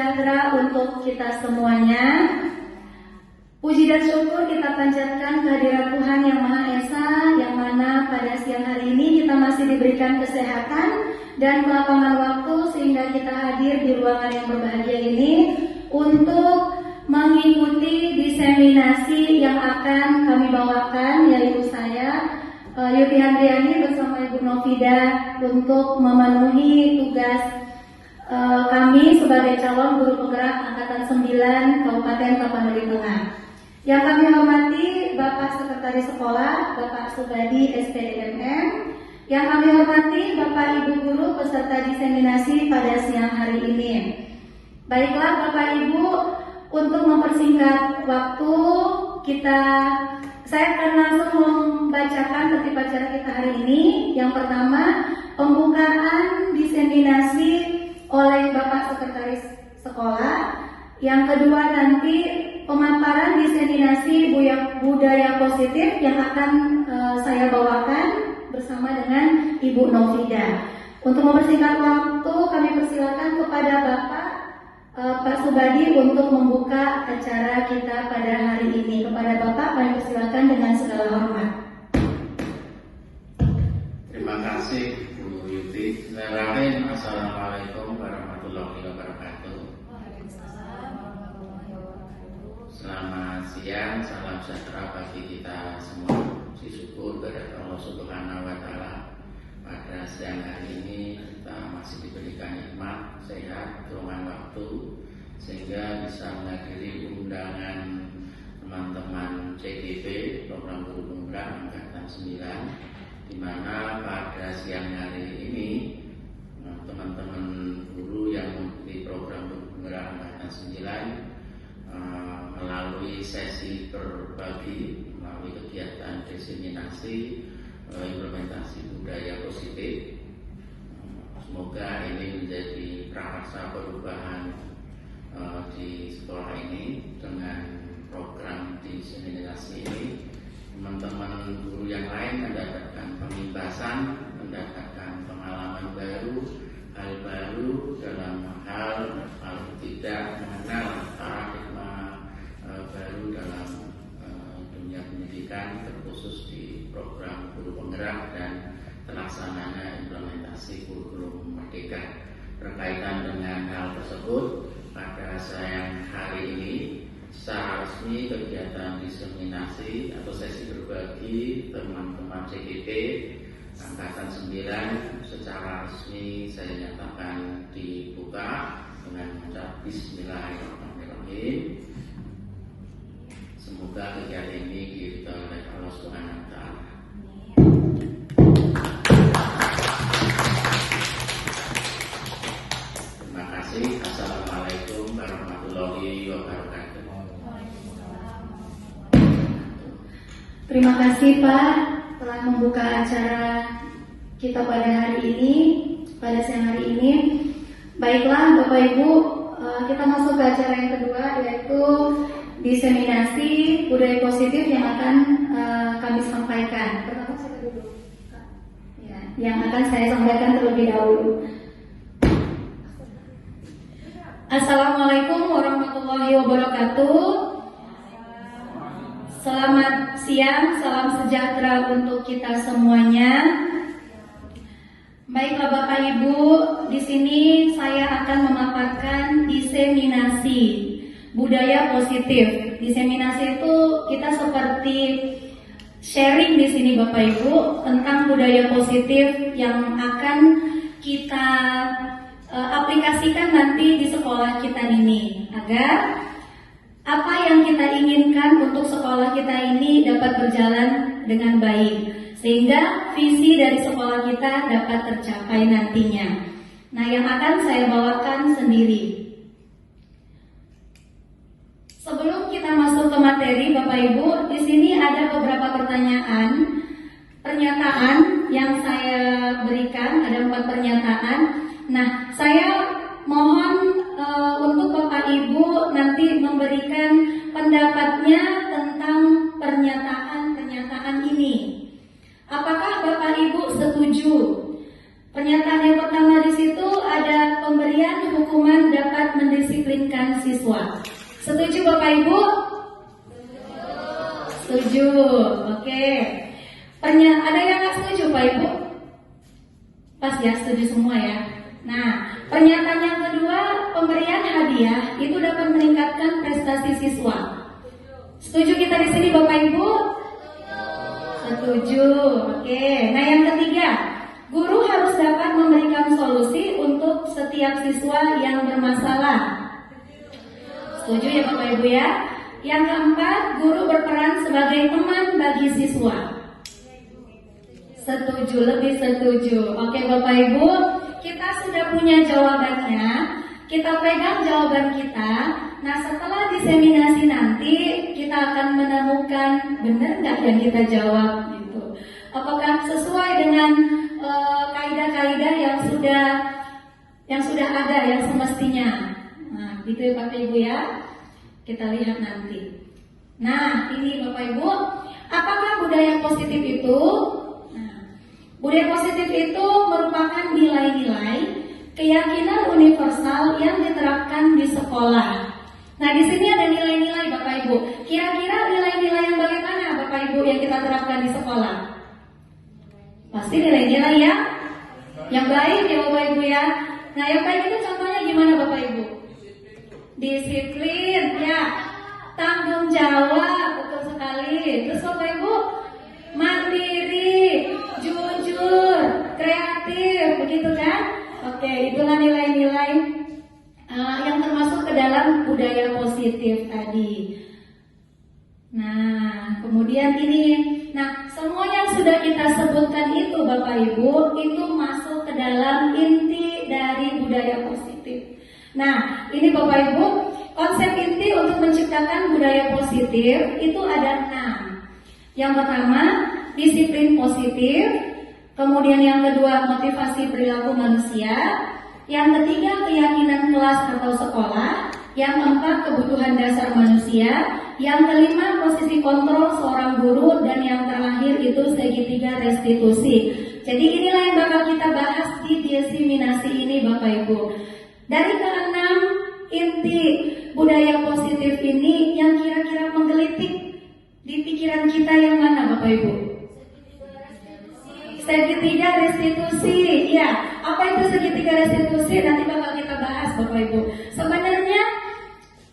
sejahtera untuk kita semuanya. Puji dan syukur kita panjatkan kehadirat Tuhan Yang Maha Esa, yang mana pada siang hari ini kita masih diberikan kesehatan dan kelapangan waktu sehingga kita hadir di ruangan yang berbahagia ini untuk mengikuti diseminasi yang akan kami bawakan, yaitu saya Yuti Handriani bersama Ibu Novida untuk memenuhi tugas kami sebagai calon guru penggerak angkatan 9 Kabupaten Tapanuli Tengah. Yang kami hormati Bapak Sekretaris Sekolah, Bapak Subadi SPDMM. Yang kami hormati Bapak Ibu Guru peserta diseminasi pada siang hari ini. Baiklah Bapak Ibu, untuk mempersingkat waktu saya akan langsung membacakan tertib acara kita hari ini. Yang pertama, pembukaan diseminasi oleh Bapak Sekretaris Sekolah. Yang kedua nanti pemaparan diseminasi budaya positif yang akan saya bawakan bersama dengan Ibu Novida. Untuk mempersingkat waktu, kami persilakan kepada Pak Subadi untuk membuka acara kita pada hari ini. Kepada Bapak kami persilakan dengan segala hormat. Terima kasih Bu Yuti. Bismillahirrahmanirrahim. Assalamualaikum warahmatullahi wabarakatuh. Selamat siang, salam sejahtera bagi kita semua. Puji syukur kepada Allah Subhanahu wa Ta'ala. Pada siang hari ini kita masih diberikan nikmat, sehat, dorongan waktu sehingga bisa menghadiri undangan teman-teman CGP program guru penggerak angkatan 9, di mana pada siang hari ini teman-teman guru yang mengikuti program guru penggerak angkatan 9 melalui sesi berbagi, melalui kegiatan diseminasi implementasi budaya positif. Semoga ini menjadi prakarsa perubahan di sekolah ini. Dengan program diseminasi ini, teman-teman guru yang lain mendapatkan pengimbasan, mendapatkan pengalaman baru, hal baru dalam hal tidak mengenal paradigma baru dalam dunia pendidikan, terkhusus di program guru penggerak dan terlaksananya implementasi kurikulum merdeka. Berkaitan dengan hal tersebut, pada siang hari ini secara resmi kegiatan diseminasi atau sesi berbagi teman-teman CGP angkatan 9 secara resmi saya nyatakan dibuka dengan mengucap Bismillahirrahmanirrahim. Semoga kegiatan ini diridhoi oleh Allah Subhanahu wa Ta'ala. Terima kasih. Assalamualaikum warahmatullahi wabarakatuh. Terima kasih Pak telah membuka acara kita pada hari ini, pada siang hari ini. Baiklah Bapak Ibu, kita masuk ke acara yang kedua, yaitu diseminasi budaya positif yang akan kami sampaikan. Pertama saya dulu, ya, yang akan saya sampaikan terlebih dahulu. Assalamualaikum warahmatullahi wabarakatuh. Selamat siang, salam sejahtera untuk kita semuanya. Baiklah Bapak Ibu, di sini saya akan memaparkan diseminasi budaya positif. Diseminasi itu kita seperti sharing di sini Bapak Ibu tentang budaya positif yang akan kita aplikasikan nanti di sekolah kita ini, agar apa yang kita inginkan untuk sekolah kita ini dapat berjalan dengan baik, sehingga visi dari sekolah kita dapat tercapai nantinya. Nah, yang akan saya bawakan sendiri. Sebelum kita masuk ke materi, Bapak Ibu, di sini ada beberapa pernyataan yang saya berikan. Ada 4 pernyataan. Nah, saya mohon untuk Bapak Ibu nanti memberikan pendapatnya tentang pernyataan ini. Apakah Bapak Ibu setuju? Pernyataan yang pertama di situ ada pemberian hukuman hukuman dapat mendisiplinkan siswa. Setuju Bapak Ibu? Setuju. Oke. Ada yang nggak setuju Pak Ibu? Pas ya, setuju semua ya. Nah, pernyataan yang kedua, pemberian hadiah itu dapat meningkatkan prestasi siswa. Setuju kita di sini Bapak Ibu? Setuju. Oke. Nah, yang ketiga, guru harus dapat memberikan solusi untuk setiap siswa yang bermasalah. Setuju ya Bapak Ibu ya? Yang keempat, guru berperan sebagai teman bagi siswa. Setuju, lebih setuju. Oke Bapak Ibu, kita sudah punya jawabannya. Kita pegang jawaban kita. Nah, setelah diseminasi nanti kita akan menemukan benar nggak yang kita jawab gitu. Apakah sesuai dengan kaidah-kaidah yang sudah ada, yang semestinya. Nah, gitu ya Bapak Ibu ya. Kita lihat nanti. Nah, ini Bapak Ibu, apakah budaya positif itu? Budaya positif itu merupakan nilai-nilai keyakinan universal yang diterapkan di sekolah. Nah, di sini ada nilai-nilai Bapak Ibu. Kira-kira nilai-nilai yang bagaimana Bapak Ibu yang kita terapkan di sekolah? Pasti nilai-nilai yang baik ya Bapak Ibu ya. Nah, yang baik itu contohnya gimana Bapak Ibu? Disiplin, ya. Tanggung jawab, betul sekali. Terus Bapak Ibu, mandiri, jujur, kreatif, begitu kan? Oke, itulah nilai-nilai yang termasuk ke dalam budaya positif tadi. Nah, kemudian ini, semua yang sudah kita sebutkan itu Bapak Ibu, itu masuk ke dalam inti dari budaya positif. Nah, ini Bapak Ibu, konsep inti untuk menciptakan budaya positif itu ada 6. Yang pertama, disiplin positif. Kemudian yang kedua, motivasi perilaku manusia. Yang ketiga, keyakinan kelas atau sekolah. Yang keempat, kebutuhan dasar manusia. Yang kelima, posisi kontrol seorang guru. Dan yang terakhir itu segitiga restitusi. Jadi inilah yang bakal kita bahas di diseminasi ini Bapak Ibu. Dari keenam inti budaya positif ini yang kira-kira menggelitik di pikiran kita yang mana Bapak Ibu? Segitiga restitusi. Ya, apa itu segitiga restitusi? Nanti bakal kita bahas Bapak Ibu. Sebenarnya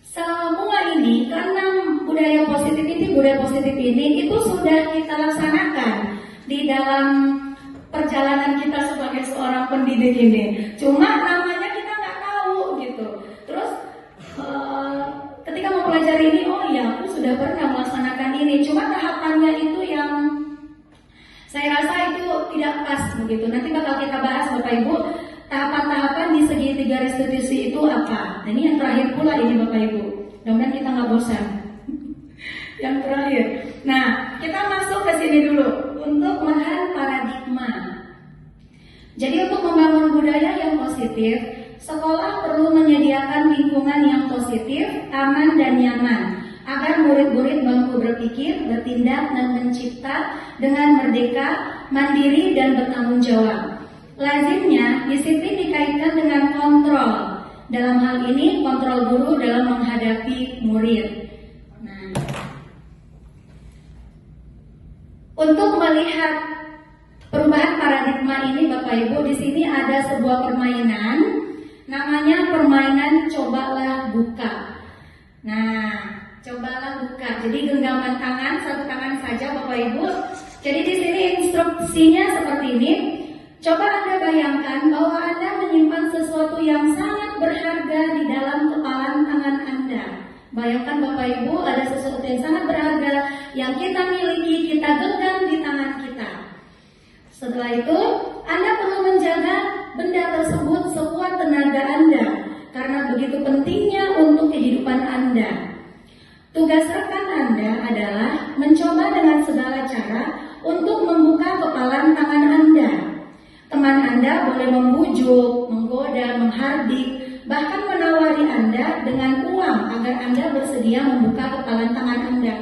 semua ini, keenam budaya positif ini itu sudah kita laksanakan di dalam perjalanan kita sebagai seorang pendidik ini. Cuma namanya kita nggak tahu gitu. Terus ketika mau pelajari ini, oh iya, aku sudah pernah melaksanakan ini. Cuma tahapannya itu yang saya rasa itu tidak pas begitu. Nanti bakal kita bahas Bapak Ibu, tahapan-tahapan di segitiga restitusi itu apa. Nah, ini yang terakhir pula ini Bapak Ibu. Mudah-mudahan kita nggak bosan. Yang terakhir. Nah, kita masuk ke sini dulu untuk melihat paradigma. Jadi untuk membangun budaya yang positif, sekolah perlu menyediakan lingkungan yang positif, aman dan nyaman, agar murid-murid mampu berpikir, bertindak, dan mencipta dengan merdeka, mandiri, dan bertanggung jawab. Lazimnya, disiplin dikaitkan dengan kontrol. Dalam hal ini, kontrol guru dalam menghadapi murid. Nah, untuk melihat perubahan paradigma ini, Bapak Ibu, di sini ada sebuah permainan, namanya permainan cobalah buka. Nah, cobalah buka. Jadi genggaman tangan, satu tangan saja Bapak Ibu. Jadi di sini instruksinya seperti ini. Coba Anda bayangkan bahwa Anda menyimpan sesuatu yang sangat berharga di dalam kepalan tangan Anda. Bayangkan Bapak Ibu, ada sesuatu yang sangat berharga yang kita miliki, kita genggam di tangan kita. Setelah itu, Anda perlu menjaga benda tersebut sekuat tenaga Anda, karena begitu pentingnya untuk kehidupan Anda. Tugas rekan Anda adalah mencoba dengan segala cara untuk membuka kepalan tangan Anda. Teman Anda boleh membujuk, menggoda, menghardik, bahkan menawari Anda dengan uang agar Anda bersedia membuka kepalan tangan Anda.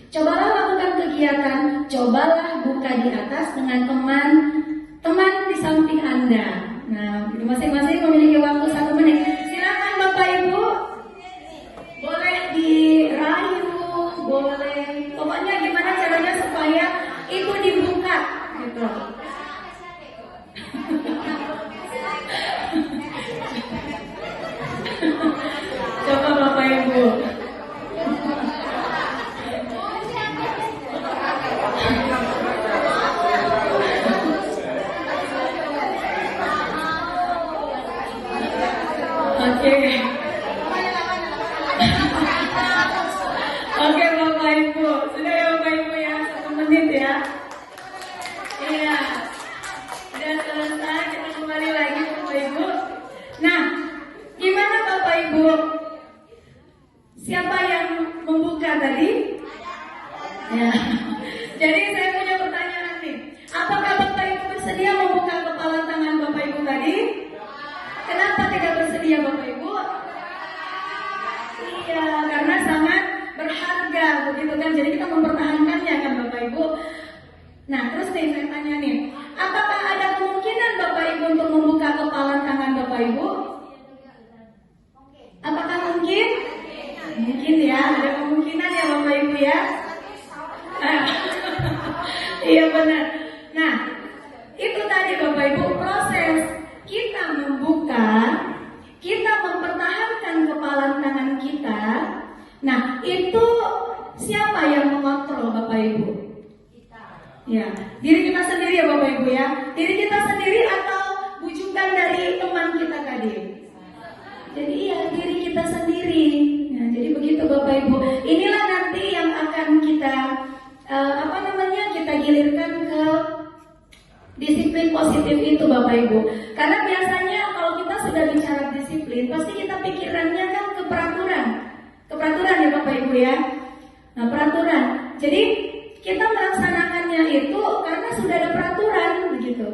Cobalah lakukan kegiatan, cobalah buka di atas dengan teman di samping Anda. Nah, masing-masing memiliki waktu 1 menit. gitu. Coba Bapak Ibu. Oke. Oke Bapak Ibu, sudah ya Bapak Ibu ya, 1 menit ya. Iya, sudah selesai, kita kembali lagi Bapak Ibu. Nah, gimana Bapak Ibu? Siapa yang membuka tadi? Ya. Jadi saya punya pertanyaan nih. Apakah Bapak Ibu bersedia membuka kepala tangan Bapak Ibu tadi? Kenapa tidak bersedia Bapak Ibu? Iya, karena sangat berharga begitu kan. Jadi kita mempertahankannya kan Bapak Ibu. Nah, terus nih saya tanya nih, apakah ada kemungkinan Bapak Ibu untuk membuka kepala tangan Bapak Ibu? Apakah mungkin? Mungkin ya, ada kemungkinan ya Bapak Ibu ya. Iya benar. Nah, itu tadi Bapak Ibu proses kita membuka, kita mempertahankan kepala tangan kita. Nah, itu siapa yang mengontrol Bapak Ibu? Ya, diri kita sendiri ya Bapak Ibu ya. Diri kita sendiri atau bujukan dari teman kita tadi? Jadi iya, diri kita sendiri. Nah, jadi begitu Bapak Ibu. Inilah nanti yang akan kita kita gilirkan ke disiplin positif itu Bapak Ibu. Karena biasanya kalau kita sudah bicara disiplin, pasti kita pikirannya kan ke peraturan. Keperaturan ya Bapak Ibu ya. Nah, peraturan. Jadi kita melaksanakannya itu karena sudah ada peraturan begitu.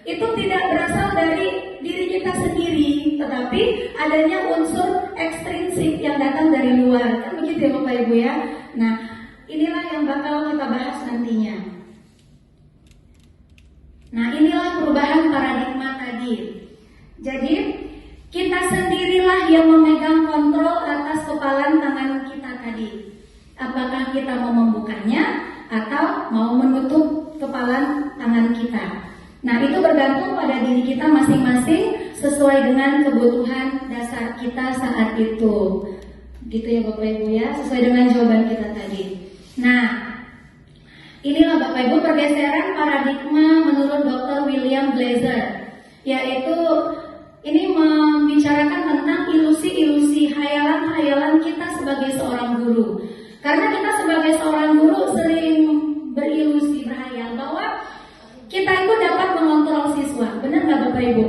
Itu tidak berasal dari diri kita sendiri, tetapi adanya unsur ekstrinsik yang datang dari luar. Kan begitu ya Bapak Ibu ya. Nah, inilah yang bakal kita bahas nantinya. Nah, inilah perubahan paradigma tadi. Jadi, kita sendirilah yang memegang kontrol atas kepalan tangan kita tadi. Apakah kita mau membukanya atau mau menutup kepalan tangan kita. Nah, itu bergantung pada diri kita masing-masing sesuai dengan kebutuhan dasar kita saat itu. Gitu ya Bapak Ibu ya, sesuai dengan jawaban kita tadi. Nah, inilah Bapak Ibu pergeseran paradigma menurut Dr. William Glasser, yaitu ini membicarakan tentang ilusi-ilusi, hayalan-hayalan kita sebagai seorang guru. Karena kita sebagai seorang guru sering berilusi, berhayal bahwa kita itu dapat mengontrol siswa. Benar nggak Bapak Ibu?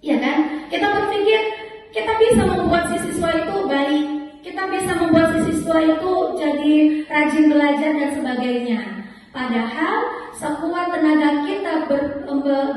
Iya kan? Kita berpikir kita bisa membuat si siswa itu baik, kita bisa membuat si siswa itu jadi rajin belajar dan sebagainya. Padahal sekuat tenaga kita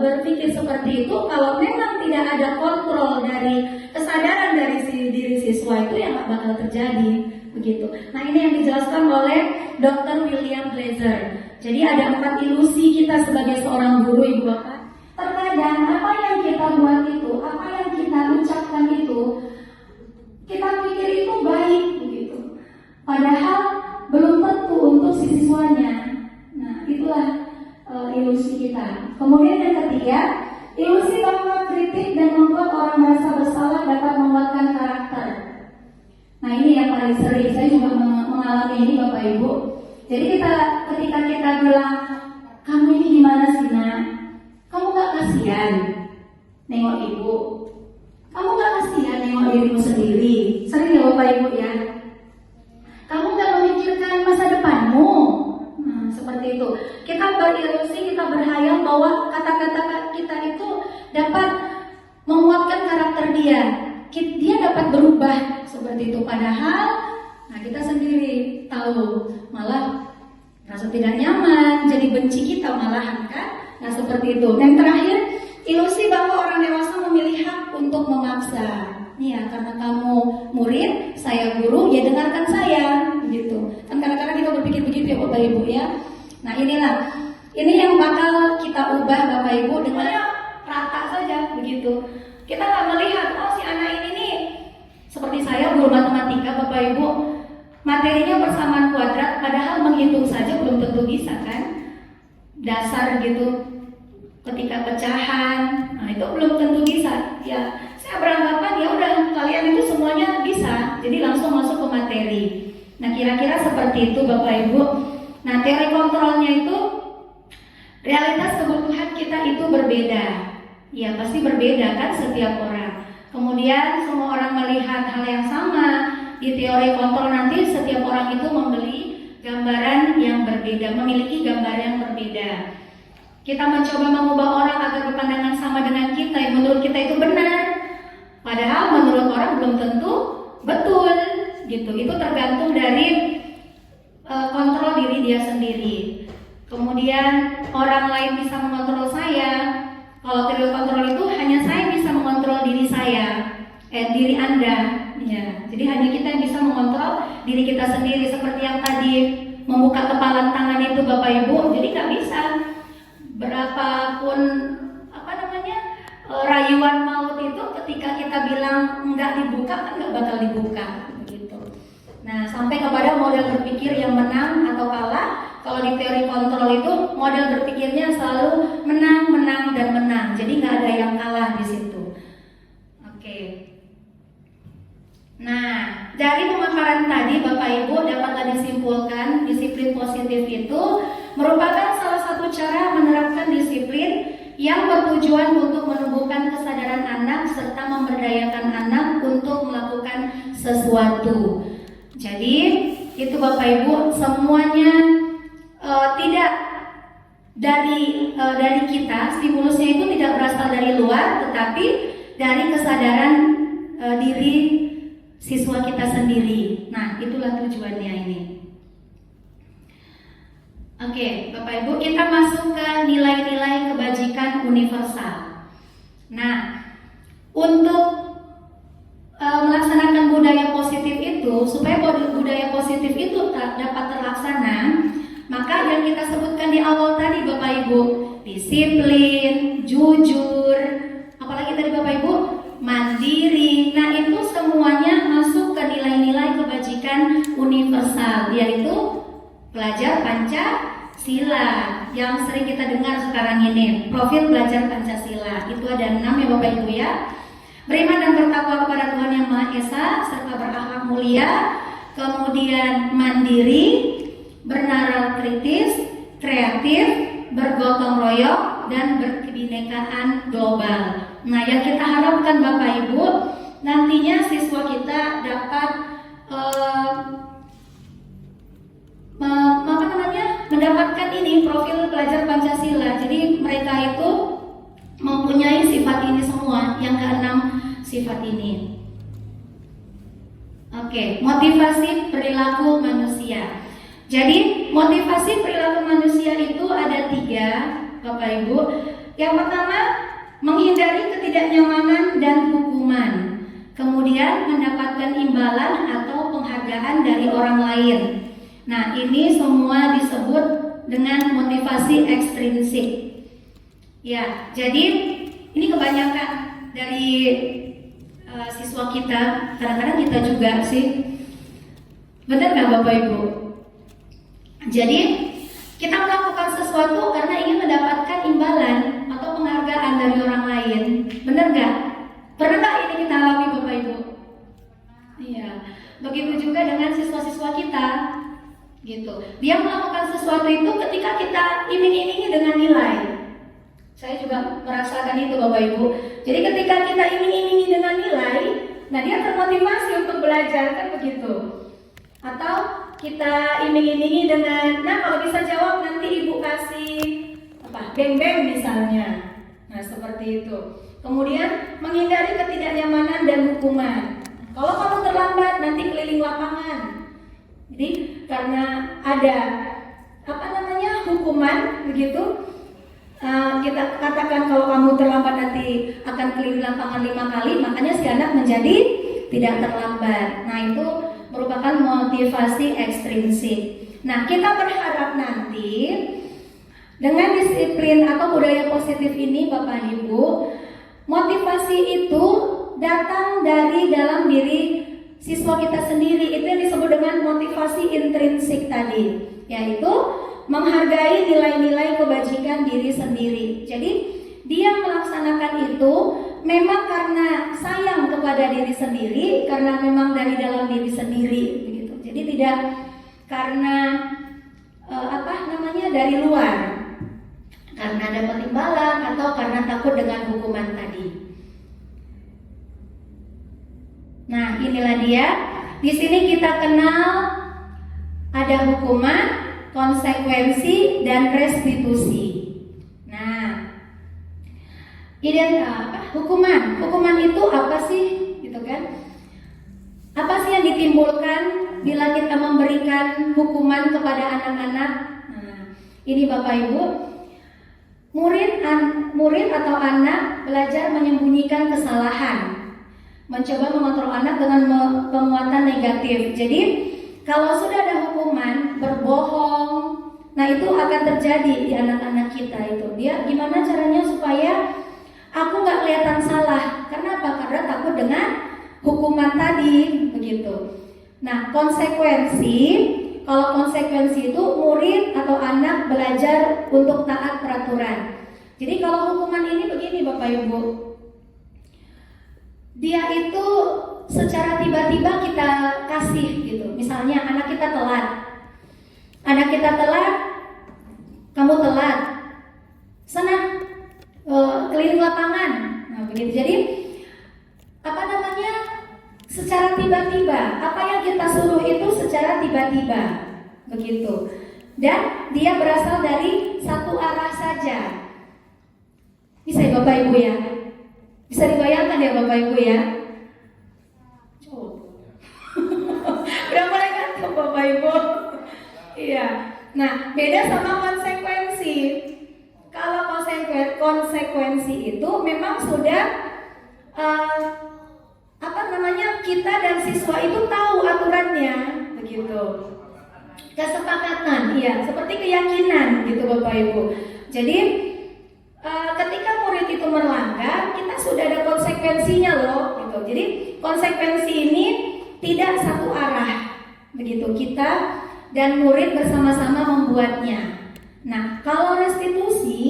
berpikir seperti itu, kalau memang tidak ada kontrol dari kesadaran dari diri siswa itu, ya nggak bakal terjadi begitu. Nah, ini yang dijelaskan oleh Dr. William Glasser. Jadi ada 4 ilusi kita sebagai seorang guru, Ibu Bapak. Terkadang apa yang kita buat itu, apa yang kita ucapkan itu, kita pikir itu baik begitu. Padahal belum tentu untuk si siswanya. Nah, itulah ilusi kita. Kemudian yang ketiga, ilusi bahwa kritik dan membuat orang merasa bersalah dapat menguatkan karakter. Nah, ini yang paling sering. Saya juga mengalami ini Bapak Ibu. Jadi ketika kita bilang, kamu ini gimana sih nak? Kamu gak kasihan nengok ibu? Kamu gak kasihan nengok dirimu sendiri? Sering ya Bapak Ibu ya? Kamu gak memikirkan masa depanmu? Nah, seperti itu. Kita berilusi, kita berhayal bahwa kata-kata kita itu dapat menguatkan karakter dia. Dia dapat berubah seperti itu. Padahal, nah kita sendiri tahu malah rasa tidak nyaman, jadi benci kita malahan kan? Nah seperti itu. Dan terakhir, ilusi bahwa orang dewasa memilih hak untuk memaksa. Nih ya, karena kamu murid, saya guru, ya dengarkan saya, gitu. Kan kadang-kadang kita berpikir begitu ya Bapak Ibu ya. Nah inilah, ini yang bakal kita ubah Bapak Ibu dengan rata saja begitu. Kita nggak melihat, oh si anak ini nih, seperti saya guru matematika Bapak Ibu, materinya persamaan kuadrat, padahal menghitung saja belum tentu bisa kan? dasar gitu, ketika pecahan, nah itu belum tentu bisa. Ya, saya beranggapan ya udah kalian itu semuanya bisa, jadi langsung masuk ke materi. Nah kira-kira seperti itu Bapak Ibu. Nah teori kontrolnya itu realitas kebutuhan kita itu berbeda. Ya pasti berbeda kan setiap orang. Kemudian semua orang melihat hal yang sama. Di teori kontrol nanti setiap orang itu membeli gambaran yang berbeda, memiliki gambaran yang berbeda. Kita mencoba mengubah orang agar berpandangan sama dengan kita yang menurut kita itu benar. Padahal menurut orang belum tentu betul gitu. Itu tergantung dari kontrol diri dia sendiri. Kemudian orang lain bisa mengontrol saya. Kalau teori kontrol itu hanya saya bisa mengontrol diri saya, diri Anda. Ya, jadi hanya kita yang bisa mengontrol diri kita sendiri. Seperti yang tadi membuka kepalan tangan itu Bapak Ibu. Jadi nggak bisa. Berapapun rayuan maut itu ketika kita bilang nggak dibuka kan nggak bakal dibuka gitu. Nah sampai kepada model berpikir yang menang atau kalah. Kalau di teori kontrol itu model berpikirnya selalu menang, menang, dan menang. Jadi nggak ada yang kalah di situ. Oke. Nah dari pemaparan tadi Bapak Ibu dapatlah disimpulkan disiplin positif itu merupakan salah satu cara menerapkan disiplin yang bertujuan untuk menumbuhkan kesadaran anak serta memberdayakan anak untuk melakukan sesuatu. Jadi itu Bapak Ibu semuanya tidak dari kita, stimulusnya itu tidak berasal dari luar, tetapi dari kesadaran diri siswa kita sendiri. Nah itulah tujuannya ini. Oke, Bapak Ibu, kita masuk ke nilai-nilai kebajikan universal. Nah, untuk melaksanakan budaya positif itu, supaya budaya positif itu dapat terlaksana, maka yang kita sebutkan di awal tadi Bapak Ibu, disiplin, jujur, apalagi tadi Bapak Ibu, mandiri. Nah, itu semuanya masuk ke nilai-nilai kebajikan universal, yaitu pelajar Pancasila yang sering kita dengar sekarang ini, profil pelajar Pancasila. Itu ada 6 ya Bapak Ibu ya. Beriman dan bertakwa kepada Tuhan Yang Maha Esa serta berakhlak mulia, kemudian mandiri, bernalar kritis, kreatif, bergotong royong, dan berkebinekaan global. Nah, yang kita harapkan Bapak Ibu nantinya siswa kita dapat mendapatkan ini profil pelajar Pancasila. Jadi mereka itu mempunyai sifat ini semua, yang ke-6 sifat ini. Oke, motivasi perilaku manusia. Jadi motivasi perilaku manusia itu ada 3 Bapak Ibu. Yang pertama, menghindari ketidaknyamanan dan hukuman. Kemudian mendapatkan imbalan atau penghargaan dari orang lain. Nah, ini semua disebut dengan motivasi ekstrinsik. Ya, jadi ini kebanyakan dari siswa kita, kadang-kadang kita juga sih. Benar nggak Bapak Ibu? Jadi kita melakukan sesuatu karena ingin mendapatkan imbalan atau penghargaan dari orang lain. Benar nggak? Pernah nggak ini kita alami Bapak Ibu? Iya. Begitu juga dengan siswa-siswa kita. Gitu. Dia melakukan sesuatu itu ketika kita iming-imingi dengan nilai. Saya juga merasakan itu Bapak Ibu. Jadi ketika kita iming-imingi dengan nilai, nah dia termotivasi untuk belajar kan begitu. Atau kita iming-imingi dengan, nah kalau bisa jawab nanti ibu kasih beng-beng misalnya. Nah seperti itu. Kemudian menghindari ketidaknyamanan dan hukuman. Kalau kamu terlambat nanti keliling lapangan. Jadi karena ada hukuman begitu, kita katakan kalau kamu terlambat nanti akan keliling lapangan 5 kali, makanya si anak menjadi tidak terlambat. Nah itu merupakan motivasi ekstrinsik. Nah kita berharap nanti dengan disiplin atau budaya positif ini Bapak Ibu, motivasi itu datang dari dalam diri siswa kita sendiri. Itu yang disebut dengan motivasi intrinsik tadi, yaitu menghargai nilai-nilai kebajikan takut dengan hukuman tadi. Nah, inilah dia. Di sini kita kenal ada hukuman, konsekuensi, dan restitusi. Nah, hukuman itu apa sih, gitu kan? Apa sih yang ditimbulkan bila kita memberikan hukuman kepada anak-anak? Nah, ini Bapak Ibu, murid atau anak belajar menyembunyikan kesalahan, mencoba mengontrol anak dengan penguatan negatif. Jadi kalau sudah ada hukuman berbohong, nah itu akan terjadi di anak-anak kita itu. Dia gimana caranya supaya aku nggak kelihatan salah? Karena apa? Karena takut dengan hukuman tadi, begitu. Nah, kalau konsekuensi itu murid atau anak belajar untuk taat peraturan. Jadi kalau hukuman ini begini Bapak Ibu, dia itu secara tiba-tiba kita kasih gitu. Misalnya anak kita telat, kamu telat, sana keliling lapangan. Nah begitu. Jadi secara tiba-tiba, apa yang kita suruh itu secara tiba-tiba, begitu. Dan dia berasal dari satu arah saja. Bisa ya Bapak Ibu ya? Bisa dibayangkan ya Bapak Ibu ya? Udah mulai ngantuk Bapak Ibu? Iya. Nah, beda sama konsekuensi. Kalau konsekuensi itu memang sudah kita dan siswa itu tahu aturannya, begitu. Kesepakatan, iya, seperti keyakinan gitu Bapak Ibu. Jadi ketika murid itu melanggar, kita sudah ada konsekuensinya loh, gitu. Jadi konsekuensi ini tidak satu arah, begitu. Kita dan murid bersama-sama membuatnya. Nah, kalau restitusi,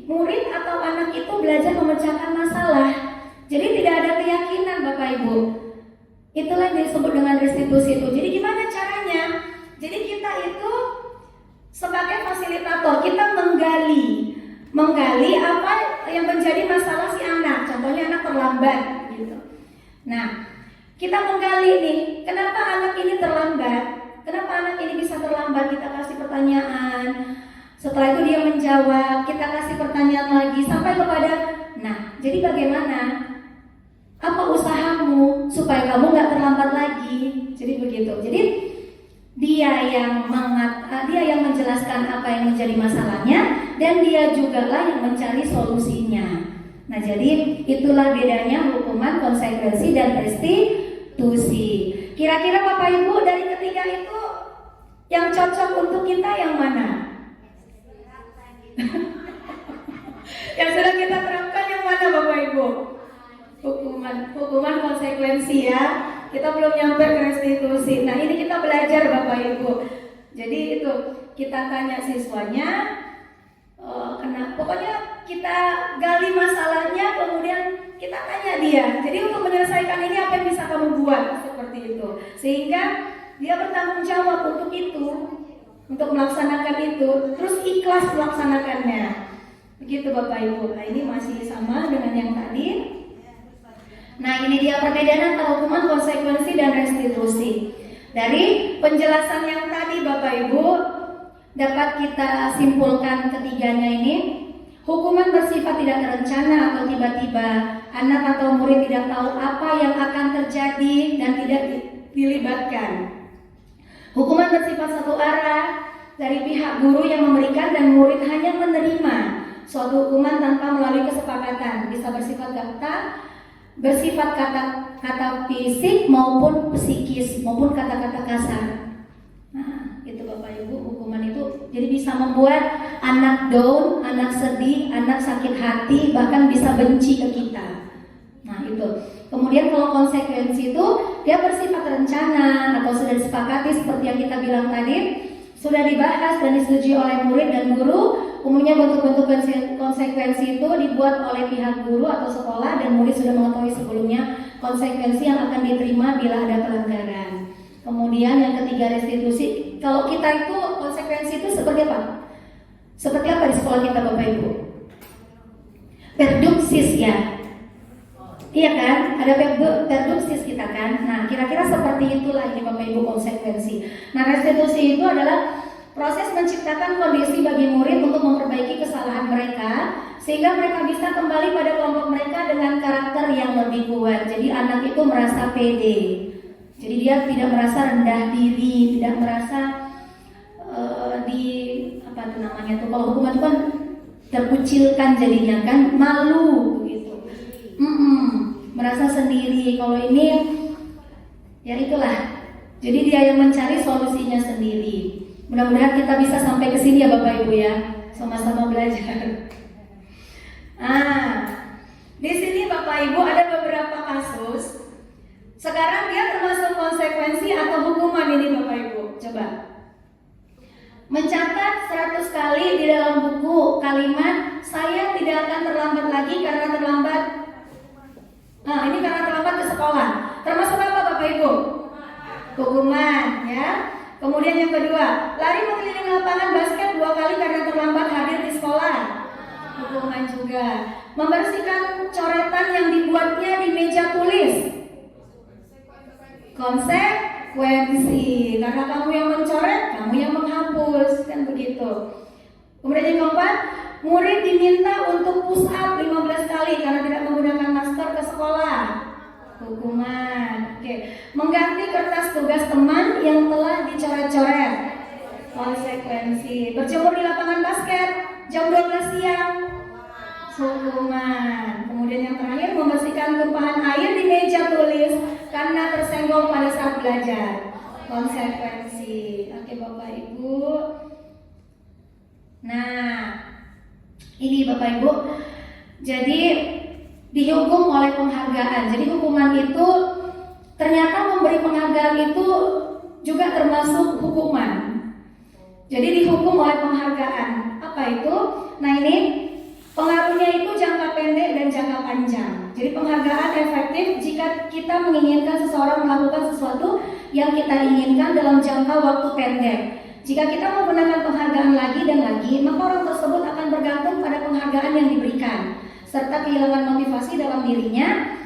murid atau anak itu belajar memecahkan masalah. Jadi tidak ada keyakinan Bapak Ibu. Itulah yang disebut dengan restitusi itu. Jadi gimana caranya? Jadi kita itu sebagai fasilitator, kita menggali apa yang menjadi masalah si anak. Contohnya anak terlambat gitu. Nah, kita menggali nih, kenapa anak ini terlambat? Kenapa anak ini bisa terlambat? Kita kasih pertanyaan. Setelah itu dia menjawab, kita kasih pertanyaan lagi sampai kepada, nah, jadi bagaimana? Apa usahamu supaya kamu nggak terlambat lagi? Jadi begitu. Jadi dia yang menjelaskan apa yang menjadi masalahnya, dan dia juga lah yang mencari solusinya. Nah, jadi itulah bedanya hukuman, konsekuensi, dan restitusi. Kira-kira Bapak Ibu dari ketiga itu yang cocok untuk kita yang mana? Yang sudah kita terapkan yang mana Bapak Ibu? Hukuman konsekuensi ya. Kita belum nyampe ke restitusi. Nah, ini kita belajar Bapak Ibu. Jadi itu kita tanya siswanya, pokoknya kita gali masalahnya, kemudian kita tanya dia. Jadi untuk menyelesaikan ini apa yang bisa kamu buat, seperti itu. Sehingga dia bertanggung jawab untuk itu, untuk melaksanakan itu, terus ikhlas melaksanakannya. Begitu Bapak Ibu. Nah, ini masih sama dengan yang tadi. Nah, ini dia perbedaan antara hukuman, konsekuensi, dan restitusi. Dari penjelasan yang tadi Bapak Ibu, dapat kita simpulkan ketiganya ini. Hukuman bersifat tidak terencana atau tiba-tiba. Anak atau murid tidak tahu apa yang akan terjadi dan tidak dilibatkan. Hukuman bersifat satu arah, dari pihak guru yang memberikan dan murid hanya menerima suatu hukuman tanpa melalui kesepakatan. Bisa bersifat kata fisik maupun psikis maupun kata-kata kasar. Nah, itu Bapak Ibu, hukuman itu jadi bisa membuat anak down, anak sedih, anak sakit hati, bahkan bisa benci ke kita. Nah, itu. Kemudian kalau konsekuensi itu dia bersifat rencana atau sudah disepakati seperti yang kita bilang tadi, sudah dibahas dan disetujui oleh murid dan guru. Umumnya bentuk-bentuk konsekuensi itu dibuat oleh pihak guru atau sekolah, dan murid sudah mengetahui sebelumnya konsekuensi yang akan diterima bila ada pelanggaran. Kemudian yang ketiga, restitusi. Kalau kita itu konsekuensi itu seperti apa? Seperti apa di sekolah kita Bapak Ibu? Perduksi ya? Iya kan? Ada verduksis kita kan? Nah, kira-kira seperti itulah ini Bapak Ibu konsekuensi. Nah, restitusi itu adalah proses menciptakan kondisi bagi murid untuk memperbaiki kesalahan mereka sehingga mereka bisa kembali pada kelompok mereka dengan karakter yang lebih kuat. Jadi anak itu merasa pede. Jadi dia tidak merasa rendah diri, tidak merasa kalau hukuman itu kan terkucilkan jadinya kan, malu begitu. Merasa sendiri. Kalau ini ya itulah. Jadi dia yang mencari solusinya sendiri. Mudah-mudahan kita bisa sampai ke sini ya Bapak Ibu ya, sama-sama belajar. Di sini Bapak Ibu ada beberapa kasus. Sekarang dia termasuk konsekuensi atau hukuman ini Bapak Ibu. Coba. Mencatat 100 kali di dalam buku kalimat saya tidak akan terlambat lagi karena terlambat. Ini karena terlambat ke sekolah. Termasuk apa Bapak Ibu? Hukuman ya. Kemudian yang kedua, lari mengelilingi lapangan basket 2 kali karena terlambat hadir di sekolah. Hukuman juga. Membersihkan coretan yang dibuatnya di meja tulis. Konsekuensi. Karena kamu yang mencoret, kamu yang menghapus, kan begitu. Kemudian yang keempat, murid diminta untuk push up 15 kali karena tidak menggunakan masker ke sekolah. Hukuman. Oke. Mengganti kertas tugas teman yang telah dicoret-coret. Konsekuensi. Berjemur di lapangan basket jam 12 siang. Hukuman. Kemudian yang terakhir, membersihkan tumpahan air di meja tulis karena tersenggol pada saat belajar. Konsekuensi. Oke Bapak Ibu. Nah, ini Bapak Ibu. Jadi dihukum oleh penghargaan. Jadi hukuman itu ternyata memberi penghargaan itu juga termasuk hukuman. Jadi dihukum oleh penghargaan. Apa itu? Nah ini pengaruhnya itu jangka pendek dan jangka panjang. Jadi penghargaan efektif jika kita menginginkan seseorang melakukan sesuatu yang kita inginkan dalam jangka waktu pendek. Jika kita menggunakan penghargaan lagi dan lagi, maka orang tersebut akan bergantung pada penghargaan yang diberikan serta kehilangan motivasi dalam dirinya.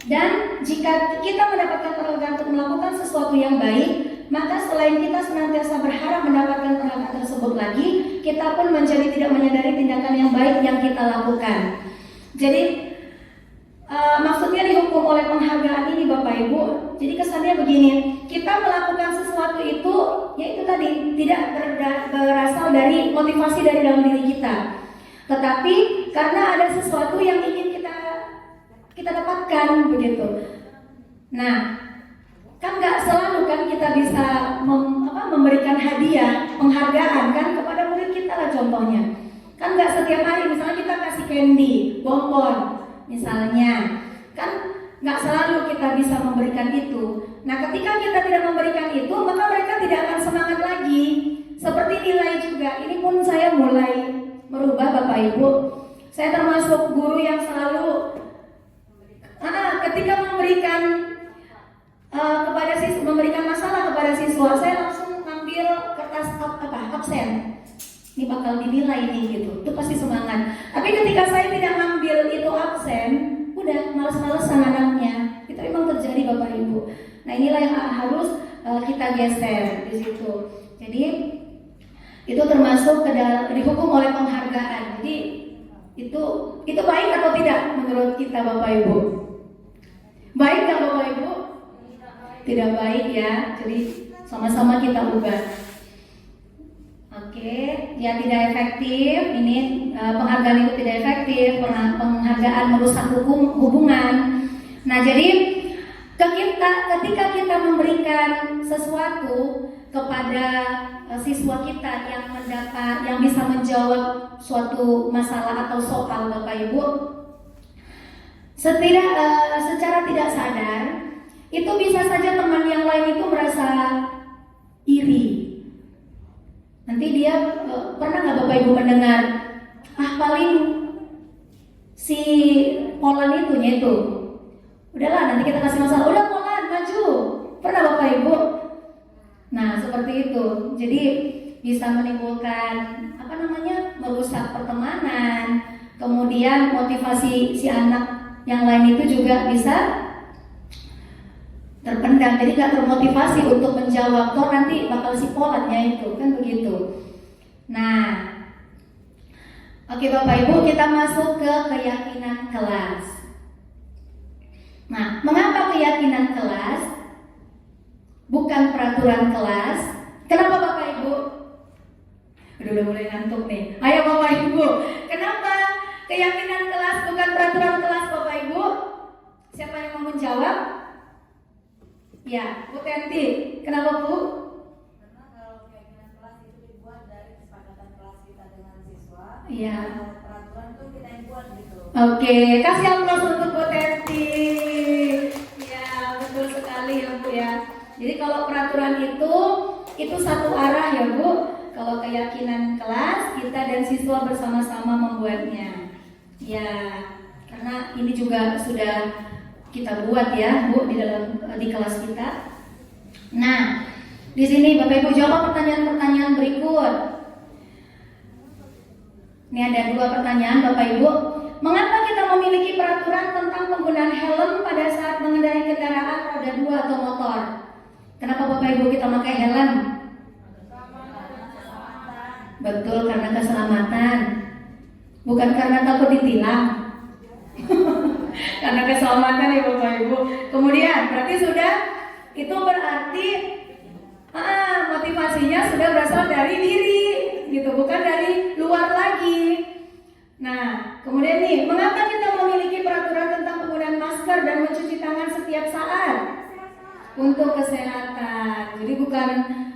Dan jika kita mendapatkan penghargaan untuk melakukan sesuatu yang baik, maka selain kita senantiasa berharap mendapatkan penghargaan tersebut lagi, kita pun menjadi tidak menyadari tindakan yang baik yang kita lakukan. Jadi maksudnya dihukum oleh penghargaan ini Bapak Ibu. Jadi kesannya begini, kita melakukan sesuatu itu, yaitu tadi tidak berasal dari motivasi dari dalam diri kita, tetapi karena ada sesuatu yang ingin kita dapatkan begitu. Nah, kan nggak selalu kan kita bisa memberikan hadiah, penghargaan kan kepada murid kita lah contohnya. Kan nggak setiap hari misalnya kita kasih candy, bonbon misalnya, kan nggak selalu kita bisa memberikan itu. Nah, ketika kita tidak memberikan itu, maka mereka tidak akan semangat lagi. Seperti nilai juga, ini pun saya mulai merubah Bapak Ibu. Saya termasuk guru yang selalu ketika memberikan masalah kepada siswa, saya langsung ngambil kertas absen. Ini bakal dinilai nih gitu. Itu pasti semangat. Tapi ketika saya tidak ngambil itu absen, udah malas-malesan anaknya. Itu memang terjadi Bapak Ibu. Nah, inilah yang harus kita geser di situ. Jadi itu termasuk ke dalam dihukum oleh penghargaan. Jadi itu baik atau tidak menurut kita Bapak Ibu? Baik nggak Bapak Ibu? Tidak baik ya. Jadi sama-sama kita ubah. Oke, ya tidak efektif. Ini penghargaan itu tidak efektif. Penghargaan merusak hubungan. Nah, jadi ketika kita memberikan sesuatu kepada siswa kita yang bisa menjawab suatu masalah atau soal Bapak Ibu, secara tidak sadar itu bisa saja teman yang lain itu merasa iri. Nanti dia pernah nggak Bapak Ibu mendengar, paling si Polan itu udahlah nanti kita kasih masalah, udah Polan maju. Pernah Bapak Ibu? Nah seperti itu. Jadi bisa menimbulkan merusak pertemanan, Kemudian motivasi si anak yang lain itu juga bisa terpendam, jadi gak termotivasi untuk menjawab, toh nanti bakal si polatnya itu, kan begitu. Nah, oke Bapak Ibu, kita masuk ke keyakinan kelas. Nah, mengapa keyakinan kelas bukan peraturan kelas? Kenapa Bapak Ibu? Udah mulai ngantuk nih. Ayo Bapak Ibu, kenapa keyakinan kelas bukan peraturan kelas Bapak Ibu? Siapa yang mau menjawab? Ya, Bu Tenti. Kenapa Bu? Karena kalau keyakinan kelas itu dibuat dari kesepakatan kelas kita dengan siswa. Iya. Peraturan itu kita yang buat gitu. Oke, kasih aplaus untuk Bu Tenti. Ya, betul sekali ya Bu ya. Jadi kalau peraturan itu satu arah ya Bu. Kalau keyakinan kelas, kita dan siswa bersama-sama membuatnya. Ya, karena ini juga sudah kita buat ya Bu di kelas kita. Nah, di sini Bapak Ibu jawab pertanyaan-pertanyaan berikut. Ini ada 2 pertanyaan Bapak Ibu. Mengapa kita memiliki peraturan tentang penggunaan helm pada saat mengendarai kendaraan roda 2 atau motor? Kenapa Bapak Ibu kita pakai helm? Betul, karena keselamatan. Bukan karena takut ditilang. Karena keselamatan ya Bapak Ibu. Kemudian berarti itu berarti motivasinya sudah berasal dari diri gitu, bukan dari luar lagi. Nah, kemudian nih, mengapa kita memiliki peraturan tentang penggunaan masker dan mencuci tangan setiap saat? Untuk kesehatan. Jadi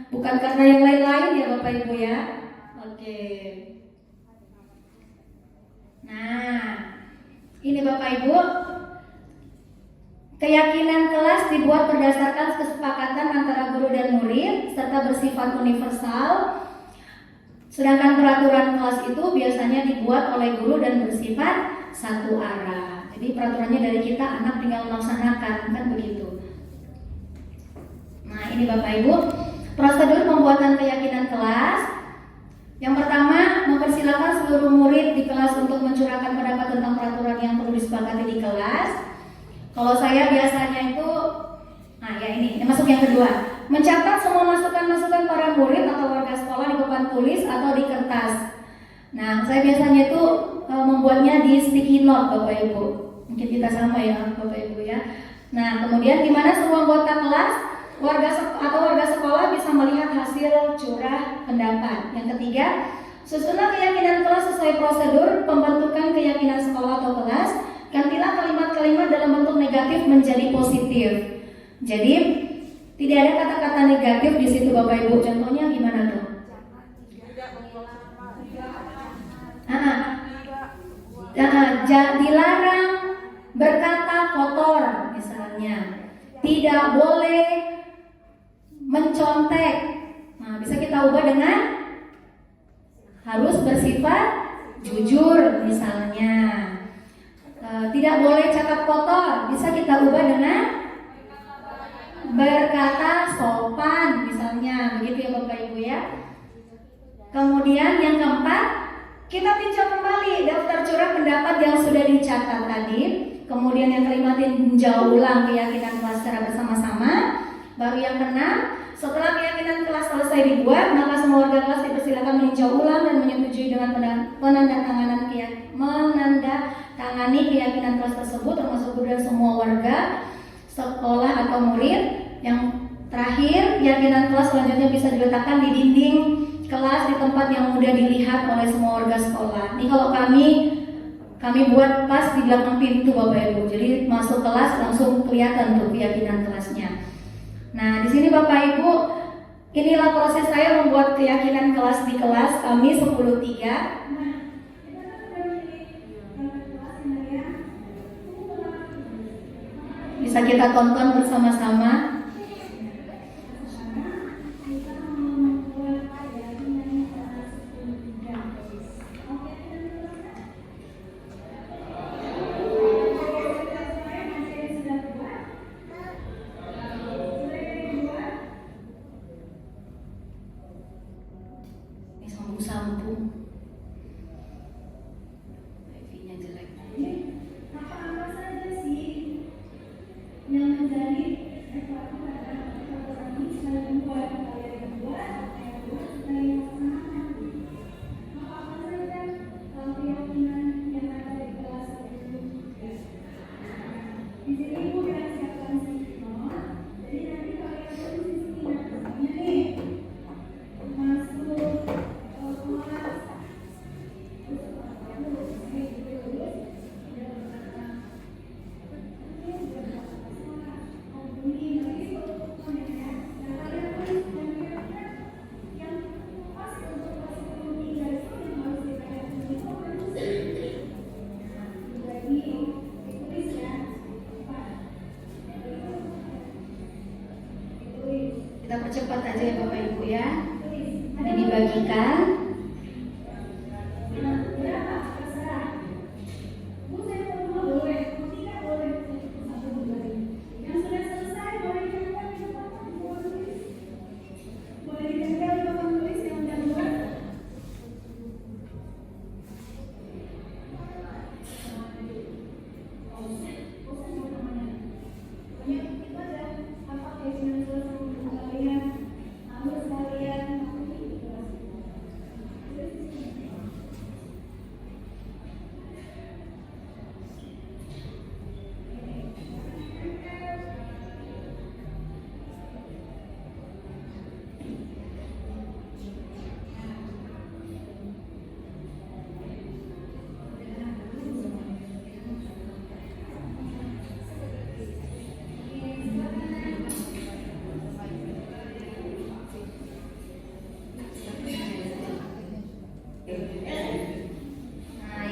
bukan karena yang lain-lain ya Bapak Ibu ya. Oke. Nah, ini Bapak Ibu, keyakinan kelas dibuat berdasarkan kesepakatan antara guru dan murid serta bersifat universal. Sedangkan peraturan kelas itu biasanya dibuat oleh guru dan bersifat satu arah. Jadi peraturannya dari kita, anak tinggal melaksanakan, kan begitu. Nah, ini Bapak Ibu, prosedur pembuatan keyakinan kelas. Yang pertama, mempersilakan seluruh murid di kelas untuk mencurahkan pendapat tentang peraturan yang perlu disepakati di kelas. Kalau saya biasanya itu, ini masuk yang kedua, mencatat semua masukan-masukan para murid atau warga sekolah di papan tulis atau di kertas. Nah, saya biasanya itu membuatnya di sticky note Bapak Ibu. Mungkin kita sama ya Bapak Ibu ya. Nah, kemudian di mana semua anggota kelas warga sekolah bisa melihat hasil curah pendapat. Yang ketiga, susunlah keyakinan kelas sesuai prosedur pembentukan keyakinan sekolah atau kelas. Gantilah kalimat-kalimat dalam bentuk negatif menjadi positif. Jadi tidak ada kata-kata negatif di situ Bapak Ibu. Contohnya gimana tuh? Dilarang berkata kotor misalnya. Tidak boleh mencontek. Nah, bisa kita ubah dengan harus bersifat jujur misalnya. Tidak boleh cakap kotor, bisa kita ubah dengan berkata sopan misalnya, begitu ya Bapak Ibu ya. Kemudian yang keempat, kita tinjau kembali daftar curah pendapat yang sudah dicatat tadi. Kemudian yang kelima, tinjau ulang keyakinan kelas secara bersama-sama. Baru yang keenam, setelah keyakinan kelas selesai dibuat, maka semua warga kelas dipersilakan meninjau ulang dan menyetujui dengan menandatangani keyakinan kelas tersebut, termasuk guru dan semua warga sekolah atau murid. Yang terakhir, keyakinan kelas selanjutnya bisa diletakkan di dinding kelas di tempat yang mudah dilihat oleh semua warga sekolah. Ini kalau kami buat pas di belakang pintu Bapak Ibu. Jadi masuk kelas langsung kelihatan tuh keyakinan kelasnya. Nah, di sini Bapak Ibu, inilah proses saya membuat keyakinan kelas di kelas kami 10-3. Bisa kita tonton bersama-sama. Ini sambung-sambung.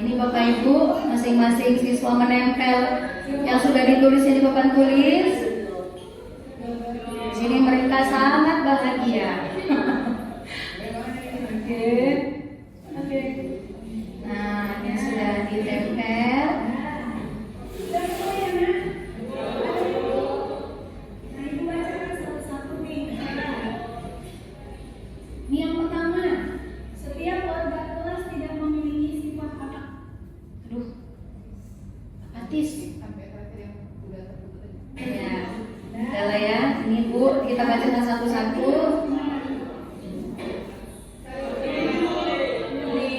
ini Bapak Ibu masing-masing siswa menempel yang sudah ditulisnya di papan tulis. Di sini mereka sangat bahagia. Oke. Nah, ini sudah ditempel. Ini yang pertama, setiap warga kelas tidak memiliki sifat apa? Aduh, apatis. Ya, udah lah ya. Ini Bu, kita bacakan satu-satu.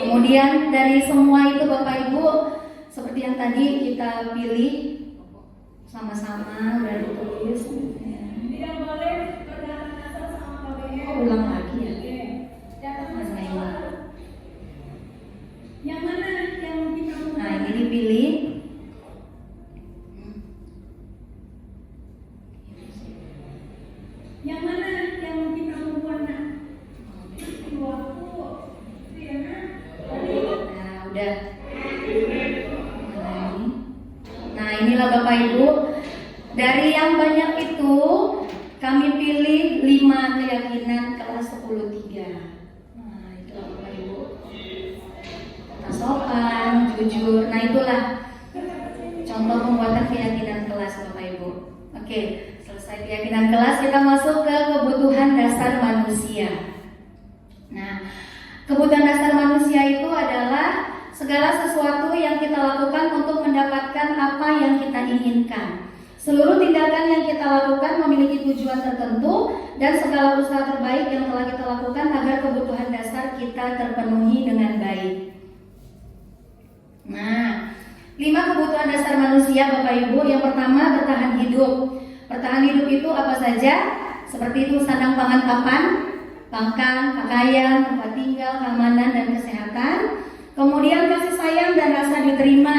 Kemudian dari semua itu Bapak Ibu, seperti yang tadi kita pilih sama-sama udah ditulis. Tidak boleh berdasar asal sama KBM. Oh, ulang lagi ya. Mana ini? Yang mana yang mungkin kamu? Nah, ini dipilih. Yang mana yang mungkin kamu buat nak? Waktu, ya nak? Nah, udah. Nah, inilah Bapak Ibu. Dari yang banyak itu kami pilih 5 keyakinan kelas 10-3. Nah, itulah Bapak Ibu. Kata sopan, jujur. Nah, itulah contoh pembuatan keyakinan kelas Bapak Ibu. Oke, selesai keyakinan kelas, kita masuk ke kebutuhan dasar manusia. Nah, kebutuhan dasar manusia itu adalah segala sesuatu yang kita lakukan untuk mendapatkan apa yang kita inginkan. Seluruh tindakan yang kita lakukan memiliki tujuan tertentu dan segala usaha terbaik yang telah kita lakukan agar kebutuhan dasar kita terpenuhi dengan baik. Nah, 5 kebutuhan dasar manusia Bapak Ibu. Yang pertama, bertahan hidup. Bertahan hidup itu apa saja? Seperti itu, sandang pangan papan, pakan, pakaian, tempat tinggal, keamanan dan kesehatan. Kemudian kasih sayang dan rasa diterima,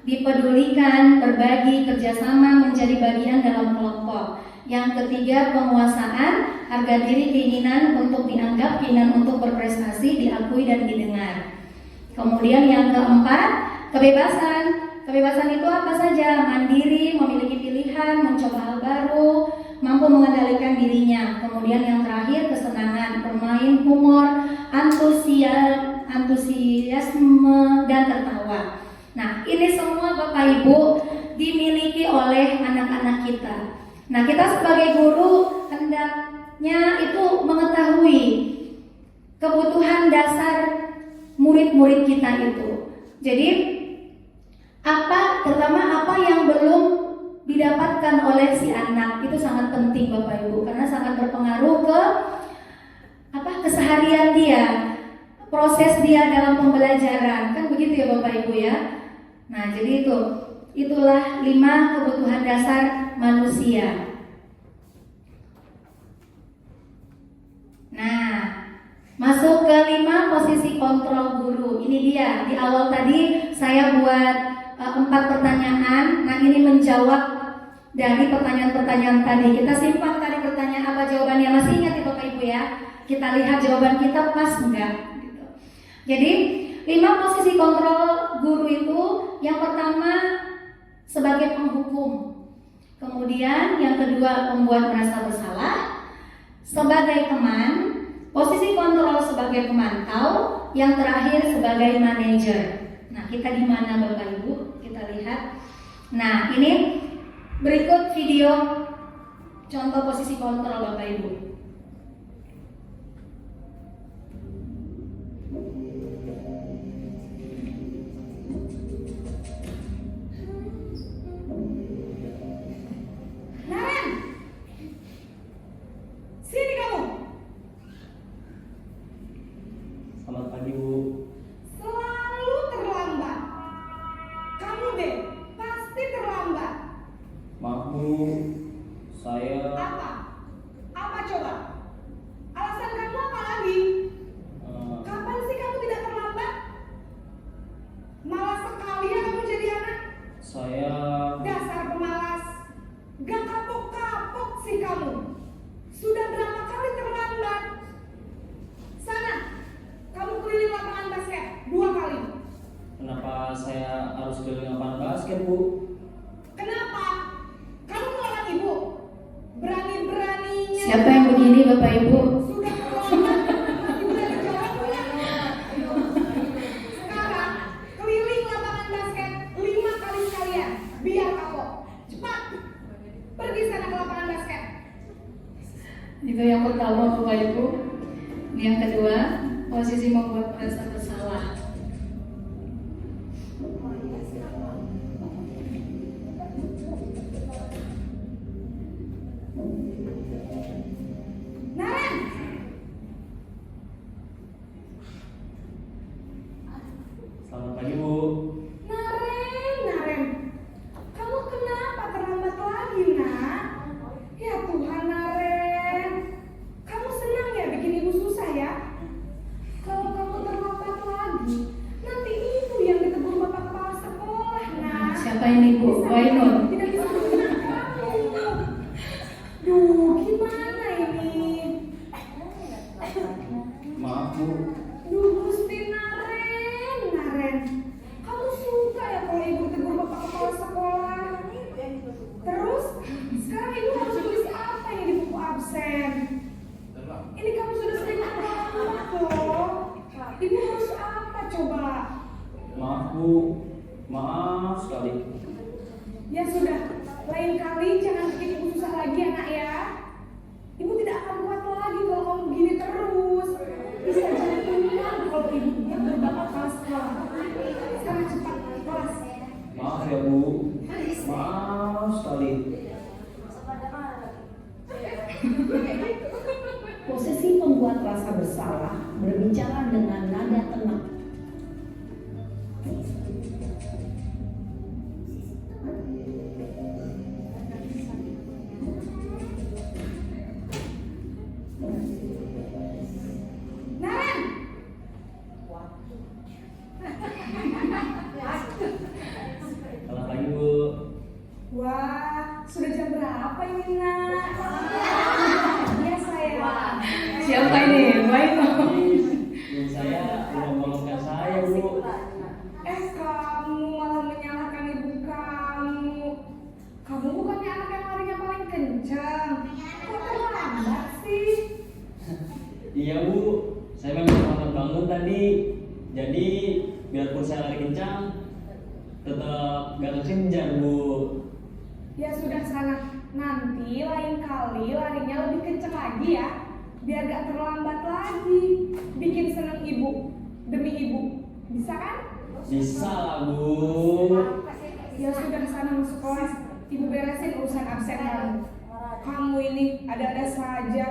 dipedulikan, berbagi, kerjasama, menjadi bagian dalam kelompok. Yang ketiga, penguasaan, harga diri, keinginan untuk dianggap, keinginan untuk berprestasi, diakui dan didengar. Kemudian yang keempat, kebebasan. Kebebasan itu apa saja? Mandiri, memiliki pilihan, mencoba hal baru, mampu mengendalikan dirinya. Kemudian yang terakhir, kesenangan, bermain, humor, antusiasme dan tertawa. Nah, ini semua Bapak Ibu dimiliki oleh anak-anak kita. Nah, kita sebagai guru hendaknya itu mengetahui kebutuhan dasar murid-murid kita itu. Jadi, terutama apa yang belum didapatkan oleh si anak itu sangat penting Bapak Ibu, karena sangat berpengaruh ke keseharian dia, proses dia dalam pembelajaran, kan begitu ya Bapak Ibu ya. Nah, jadi itulah 5 kebutuhan dasar manusia. Nah, masuk ke 5 posisi kontrol guru. Ini dia, di awal tadi saya buat 4 pertanyaan. Nah, ini menjawab dari pertanyaan-pertanyaan tadi. Kita simpan tadi pertanyaan apa jawabannya, masih ingat ya Bapak Ibu ya? Kita lihat jawaban kita pas enggak gitu. Jadi 5 posisi kontrol guru itu, yang pertama sebagai penghukum, kemudian yang kedua membuat merasa bersalah, sebagai teman, posisi kontrol sebagai pemantau, yang terakhir sebagai manajer. Nah, kita di mana Bapak Ibu? Kita lihat. Nah, ini berikut video contoh posisi kontrol Bapak Ibu. Selamat pagi, Bu. Selalu terlambat. Kamu deh, pasti terlambat. Maaf, Bu. Saya Apa? Apa coba? Alasan kamu apa lagi? Kapan sih kamu tidak terlambat? Malas sekali ya kamu jadi anak. saya Dasar pemalas. Gak kapok-kapok sih kamu. Sudah berapa kali terlambat? Sana, kamu keliling lapangan basket 2 kali. kenapa Kenapa saya harus keliling lapangan basket, Bu? Kenapa? Kamu melarang ibu? Berani-beraninya. Siapa yang begini Bapak Ibu? Sudah terlambat, masih berani jalan pulang. Sekarang keliling lapangan basket 5 kali sekalian. Biar kapok. Cepat. Pergi sana ke lapangan basket. Itu yang pertama Bapak Ibu. Yang kedua, posisi membuat merasa bersalah. Naren, Selamat pagi, Bu. Naren, kamu kenapa terlambat lagi, nak? Ya Tuhan, Naren, kamu senang ya bikin ibu susah ya? Kalau kamu terlambat lagi, nanti ibu yang ditegur bapak kepala sekolah, nak. Siapa ini Bu? Wainul. Tidak bisa menang kamu. Duh, gimana ini? Maaf, Bu. Duh, Gusti Naren, kamu suka ya kalau ibu tegur bapak kepala sekolah? Terus, sekarang ibu harus tulis apa ini di buku absen? Ini kamu sudah sering terlambat loh. Ibu harus apa coba? Maaf, Bu. Maaf sekali. Ya sudah, lain kali jangan bikin ibu susah lagi ya nak ya. Ibu tidak akan kuat lagi kalau kamu begini terus. Bisa jadi keluar kalau ibu tegur bapak kepala sekolah. Sekarang cepat kelas. Maaf ya, Bu. Maaf sekali. Posisi pembuat rasa bersalah berbicara dengan nada tenang. Naren, Selamat pagi, Bu. wah sudah jam berapa ini nak? Ya saya. Siapa ini? Wainul. Ibu saya udah menolongkan saya, Bu. Kamu malah menyalahkan ibu kamu. Kamu bukannya anak yang larinya paling kencang. Kok terlambat sih? Iya, Bu. Saya memang terlambat bangun tadi. Jadi, biarpun saya lari kencang, tetap gak kekejar, Bu. Ya sudah sana. Nanti lain kali larinya lebih kencang lagi ya. Biar gak terlambat lagi. Bikin senang ibu. Demi ibu. Bisa kan? Bisa lah, Bu. Ya sudah sana masuk kelas. Ibu beresin urusan absen kamu. Kamu ini ada-ada saja.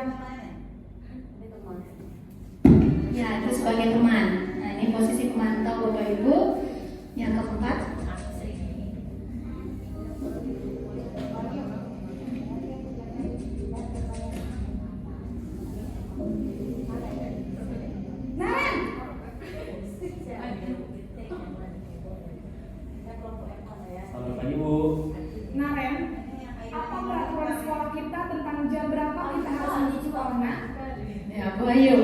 Ya, itu sebagai teman. Nah, ini posisi pemantau Bapak Ibu. Yang keempat, Naren, Selamat pagi, Bu. Naren, apa peraturan sekolah kita tentang jam berapa kita harus masuk sekolah, nak? ya Bu Ayu.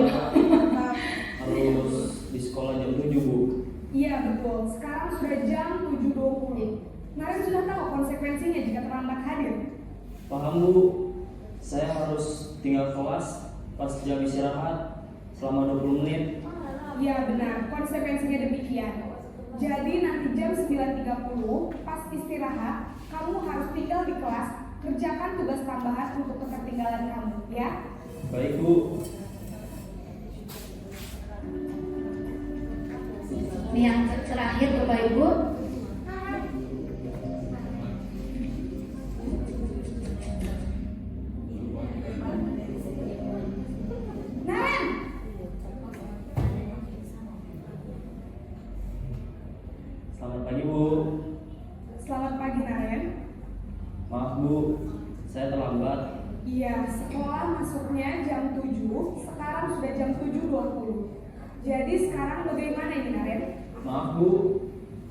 Harus di sekolah jam 7, Bu. Iya betul, sekarang sudah jam 7.20. Naren sudah tahu konsekuensinya jika terlambat hadir. Paham, Bu. Saya harus tinggal kelas pas jam istirahat selama 20 menit. Iya benar, konsekuensinya demikian. Jadi nanti jam 9.30 pas istirahat, kamu harus tinggal di kelas, kerjakan tugas tambahan untuk ketertinggalan kamu, ya? Baik, Bu. Ini yang terakhir Bapak Ibu. Naren, Selamat pagi, Bu. selamat pagi Naren. Maaf, Bu. Saya terlambat. Iya, sekolah masuknya jam 7, sekarang sudah jam 7.20. Jadi sekarang bagaimana ini Naren? Maaf, Bu.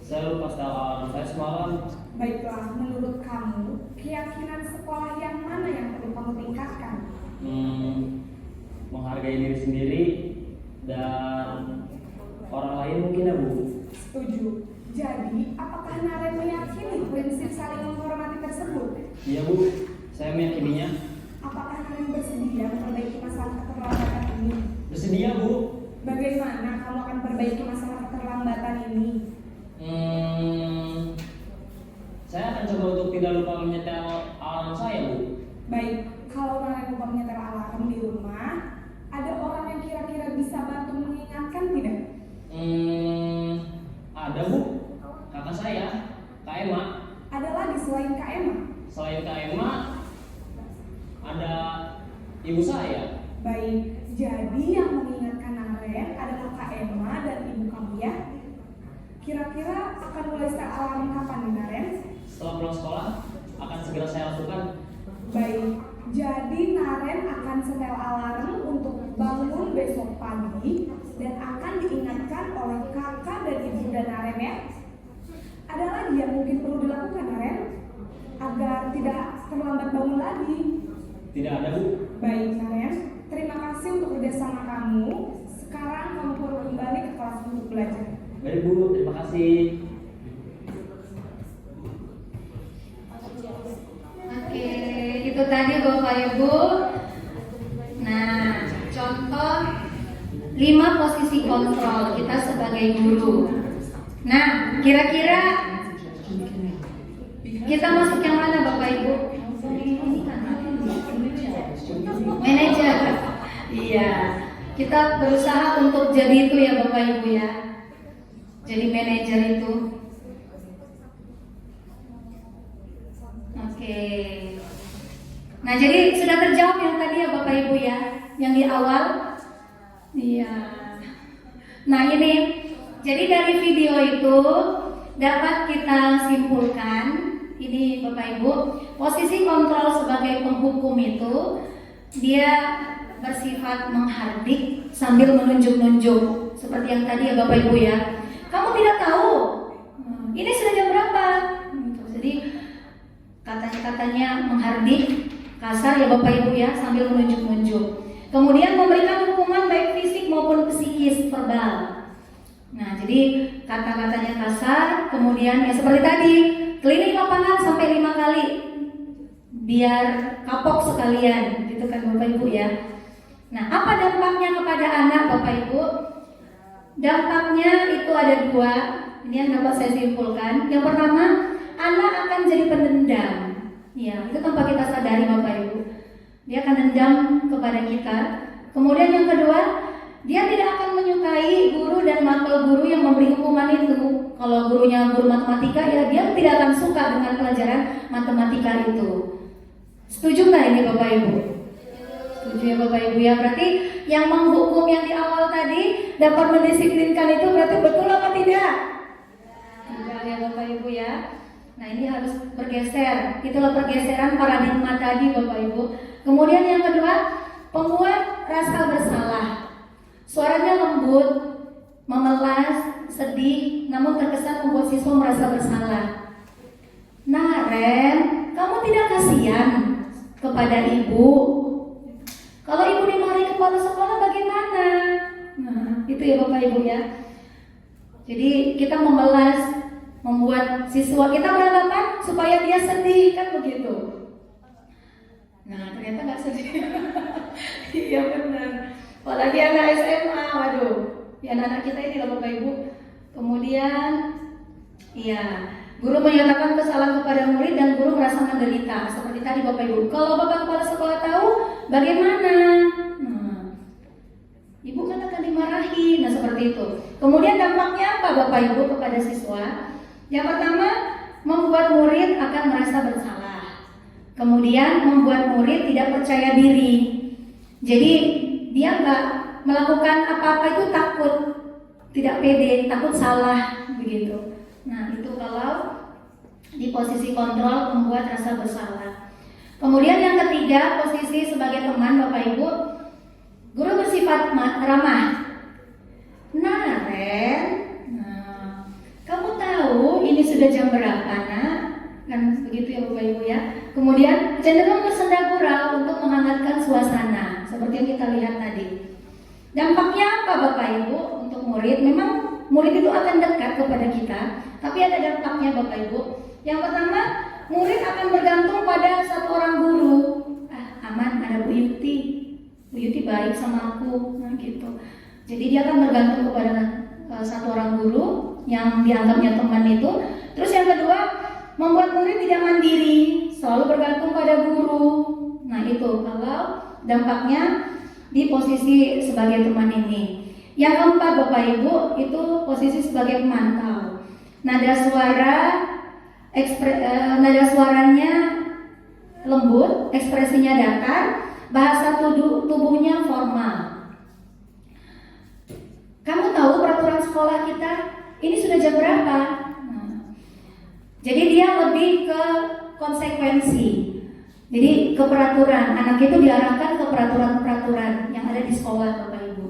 Saya lupa setel alarm saya semalam. Baiklah, menurut kamu, keyakinan sekolah yang mana yang perlu kamu tingkatkan? Menghargai diri sendiri dan orang lain mungkin ya, Bu. Setuju. Jadi Iya Bu, saya meyakininya. Apakah Naren bersedia memperbaiki masalah keterlambatan ini? Bersedia Bu. Bagaimana kamu akan perbaiki masalah keterlambatan ini? Saya akan coba untuk tidak lupa menyetel alarm saya Bu. Baik, kalau Naren lupa menyetel alarm di rumah, ada orang yang kira-kira bisa bantu mengingatkan tidak? Ada Bu, kakak saya, Kak Emma. Ada lagi selain Kak Emma? Selain Kak Emma, ada ibu saya. Baik, jadi yang mengingatkan Naren adalah Kak Emma dan ibu kamu ya? Kira-kira akan mulai start alarm kapan nih Naren? Setelah pulang sekolah, akan segera saya lakukan. Baik, jadi Naren akan setel alarm untuk bangun besok pagi dan akan diingatkan oleh kakak dan ibu dan Naren ya. Ada lagi yang mungkin perlu dilakukan Naren agar tidak terlambat bangun lagi? Tidak ada Bu. Baik Naren, terima kasih untuk kerjasama kamu. Sekarang kamu perlu kembali ke kelas untuk belajar. Baik Bu, terima kasih. Oke, itu tadi Bapak Ibu. Nah, contoh 5 posisi kontrol kita sebagai guru. Nah, kira-kira kita masuk yang mana Bapak Ibu? Manajer. Iya, kita berusaha untuk jadi itu ya Bapak Ibu ya. Jadi manajer itu. Oke. Nah, jadi sudah terjawab yang tadi ya Bapak Ibu ya, yang di awal. Iya. Nah, ini jadi dari video itu dapat kita simpulkan ini Bapak Ibu, posisi kontrol sebagai penghukum itu dia bersifat menghardik sambil menunjuk-nunjuk seperti yang tadi ya Bapak Ibu ya. Kamu tidak tahu ini sudah jam berapa? Jadi katanya menghardik kasar ya Bapak Ibu ya, sambil menunjuk-nunjuk. Kemudian memberikan hukuman baik fisik maupun psikis verbal. Nah, jadi kata-katanya kasar, kemudian ya seperti tadi, klinik lapangan sampai 5 kali biar kapok sekalian, gitu kan Bapak Ibu ya. Nah, apa dampaknya kepada anak Bapak Ibu? Dampaknya itu ada 2. Ini yang dapat saya simpulkan. Yang pertama, anak akan jadi pendendam. Ya, itu tanpa kita sadari Bapak Ibu. Dia akan dendam kepada kita. Kemudian yang kedua, dia tidak akan menyukai guru dan wakil guru yang memberi hukuman itu. Kalau gurunya guru matematika, ya dia tidak akan suka dengan pelajaran matematika itu. Setuju nggak ini Bapak Ibu? Setuju ya Bapak Ibu ya. Berarti yang menghukum yang di awal tadi dapat mendisiplinkan itu berarti betul apa tidak? Tidak ya Bapak Ibu ya. Nah, ini harus bergeser. Itulah pergeseran paradigma tadi Bapak Ibu. Kemudian yang kedua, penguat rasa bersalah. Suaranya lembut, memelas, sedih, namun terkesan membuat siswa merasa bersalah. Nah, Ren, kamu tidak kasihan kepada ibu? Kalau ibu dimarahi kepala sekolah bagaimana? Nah, itu ya Bapak Ibu ya. Jadi kita memelas, membuat siswa kita beranggapan supaya dia sedih, kan begitu. Nah, ternyata nggak sedih. Iya benar. Apalagi anak SMA, waduh. Ya anak-anak kita ini loh Bapak Ibu. Kemudian, iya, guru menyatakan kesalahan kepada murid dan guru merasa menderita. Seperti tadi Bapak Ibu. Kalau Bapak kepala sekolah tahu, bagaimana? Nah, ibu kan akan dimarahi. Nah, seperti itu. Kemudian dampaknya apa Bapak Ibu kepada siswa? Yang pertama, membuat murid akan merasa bersalah. Kemudian membuat murid tidak percaya diri. Jadi dia nggak melakukan apa-apa itu takut, tidak pede, takut salah begitu. Nah, itu kalau di posisi kontrol membuat rasa bersalah. Kemudian yang ketiga, posisi sebagai teman Bapak Ibu, guru bersifat ramah. Nah, Ren, kamu tahu ini sudah jam berapa, Nak? Kan begitu ya Bapak Ibu ya. Kemudian cenderung bersenda gurau untuk menghangatkan suasana, seperti yang kita lihat tadi. Dampaknya apa Bapak Ibu untuk murid? Memang murid itu akan dekat kepada kita, tapi ada dampaknya Bapak Ibu. Yang pertama, murid akan bergantung pada satu orang guru. Aman, ada Bu Yuti. Bu Yuti baik sama aku, nah gitu. Jadi dia akan bergantung kepada satu orang guru yang dianggapnya teman itu. Terus yang kedua, membuat murid tidak mandiri, selalu bergantung pada guru. Nah itu kalau dampaknya di posisi sebagai teman ini. Yang keempat Bapak Ibu, itu posisi sebagai pemantau. Nada suaranya lembut, ekspresinya datar, bahasa tubuhnya formal. Kamu tahu peraturan sekolah kita ini sudah jam berapa? Jadi dia lebih ke konsekuensi. Jadi ke peraturan, anak itu diarahkan ke peraturan-peraturan yang ada di sekolah Bapak Ibu.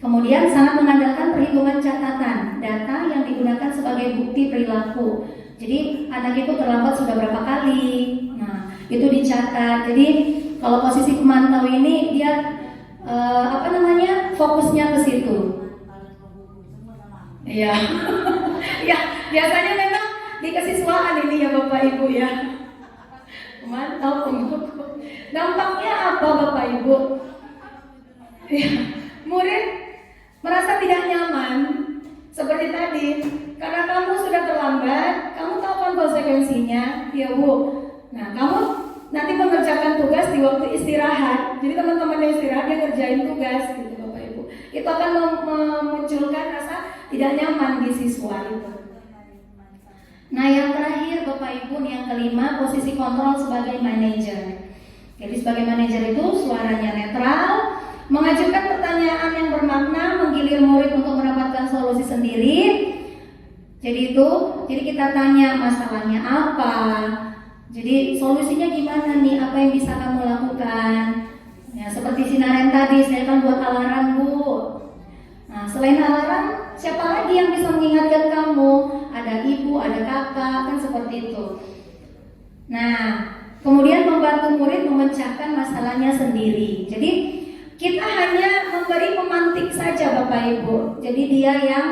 Kemudian sangat mengandalkan perhitungan catatan, data yang digunakan sebagai bukti perilaku. Jadi anak itu terlambat sudah berapa kali, nah itu dicatat. Jadi kalau posisi pemantau ini dia fokusnya ke situ. Iya, ya biasanya memang di kesiswaan ini ya Bapak Ibu ya. Mantap, dampaknya apa Bapak Ibu? Ya, murid merasa tidak nyaman seperti tadi karena kamu sudah terlambat. Kamu tahu kan konsekuensinya, ya Bu. Nah, kamu nanti mengerjakan tugas di waktu istirahat. Jadi teman-teman yang istirahat dia ngerjain tugas gitu Bapak Ibu. Itu akan memunculkan rasa tidak nyaman di siswa itu. Nah, yang terakhir Bapak Ibu, yang kelima, posisi kontrol sebagai manajer. Jadi sebagai manajer itu suaranya netral, mengajukan pertanyaan yang bermakna, menggilir murid untuk mendapatkan solusi sendiri. Jadi kita tanya masalahnya apa, jadi solusinya gimana nih, apa yang bisa kamu lakukan. Ya, seperti Sinaren tadi, saya kan buat alarm Bu. Nah, selain alarm, siapa lagi yang bisa mengingatkan kamu? Ada ibu, ada kakak, kan seperti itu. Nah, kemudian membantu murid memecahkan masalahnya sendiri. Jadi kita hanya memberi pemantik saja Bapak Ibu. Jadi dia yang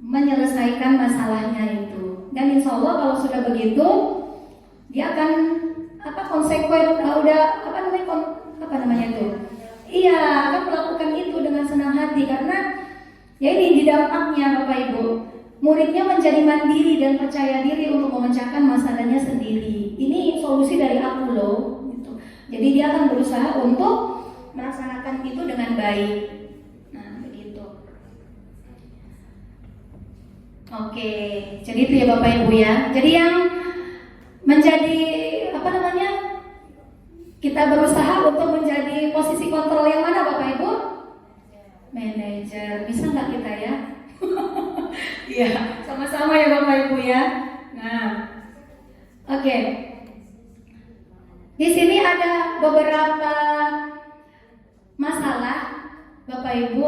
menyelesaikan masalahnya itu. Dan insya Allah kalau sudah begitu, dia akan konsekuen, Iya, akan melakukan itu dengan senang hati karena ya ini di dampaknya Bapak Ibu. Muridnya menjadi mandiri dan percaya diri untuk memecahkan masalahnya sendiri. Ini solusi dari aku loh. Gitu. Jadi dia akan berusaha untuk melaksanakan itu dengan baik. Nah, begitu. Oke, jadi itu ya Bapak Ibu ya. Jadi yang menjadi kita berusaha untuk menjadi posisi kontrol yang mana Bapak Ibu? Manajer. Bisa nggak kita ya? Iya, sama-sama ya Bapak Ibu ya. Nah, oke. Di sini ada beberapa masalah Bapak Ibu.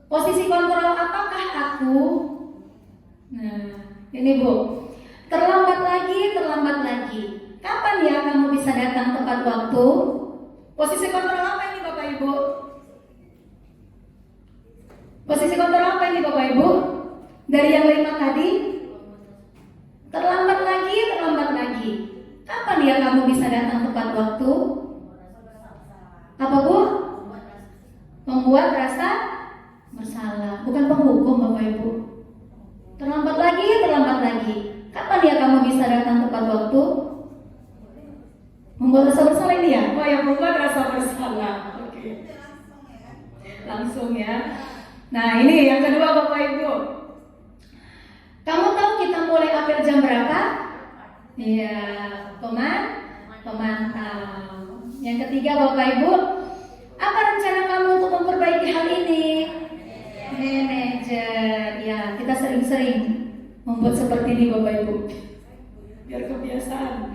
Posisi kontrol apakah aku? Nah, ini Bu. Terlambat lagi. Kapan ya kamu bisa datang tepat waktu? Posisi kontrol apa ini Bapak Ibu? Posisi kontrol apa ini Bapak Ibu? Dari yang 5 tadi? Terlambat lagi. Kapan ya kamu bisa datang tepat waktu? Apa Bu? Membuat rasa bersalah. Bukan penghukum Bapak Ibu. Terlambat lagi. Kapan ya kamu bisa datang tepat waktu? Membuat rasa bersalah ini ya? Oh ya, membuat rasa bersalah. Oke. Langsung ya. Nah ini yang kedua Bapak Ibu. Kamu tahu kita mulai apel jam berapa? Iya, pemantau. Yang ketiga Bapak Ibu, apa rencana kamu untuk memperbaiki hal ini? Manajer. Ya, kita sering-sering membuat seperti ini Bapak Ibu. Biar kebiasaan.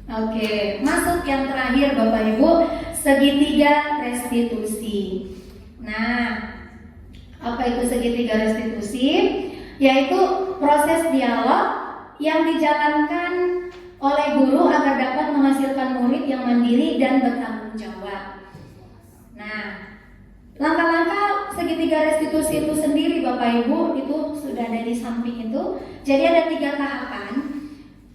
Oke, masuk yang terakhir Bapak Ibu, segitiga restitusi. Nah, apa itu segitiga restitusi? Yaitu proses dialog yang dijalankan oleh guru agar dapat menghasilkan murid yang mandiri dan bertanggung jawab. Nah, langkah-langkah segitiga restitusi itu sendiri Bapak Ibu, itu sudah ada di samping itu. Jadi ada 3 tahapan.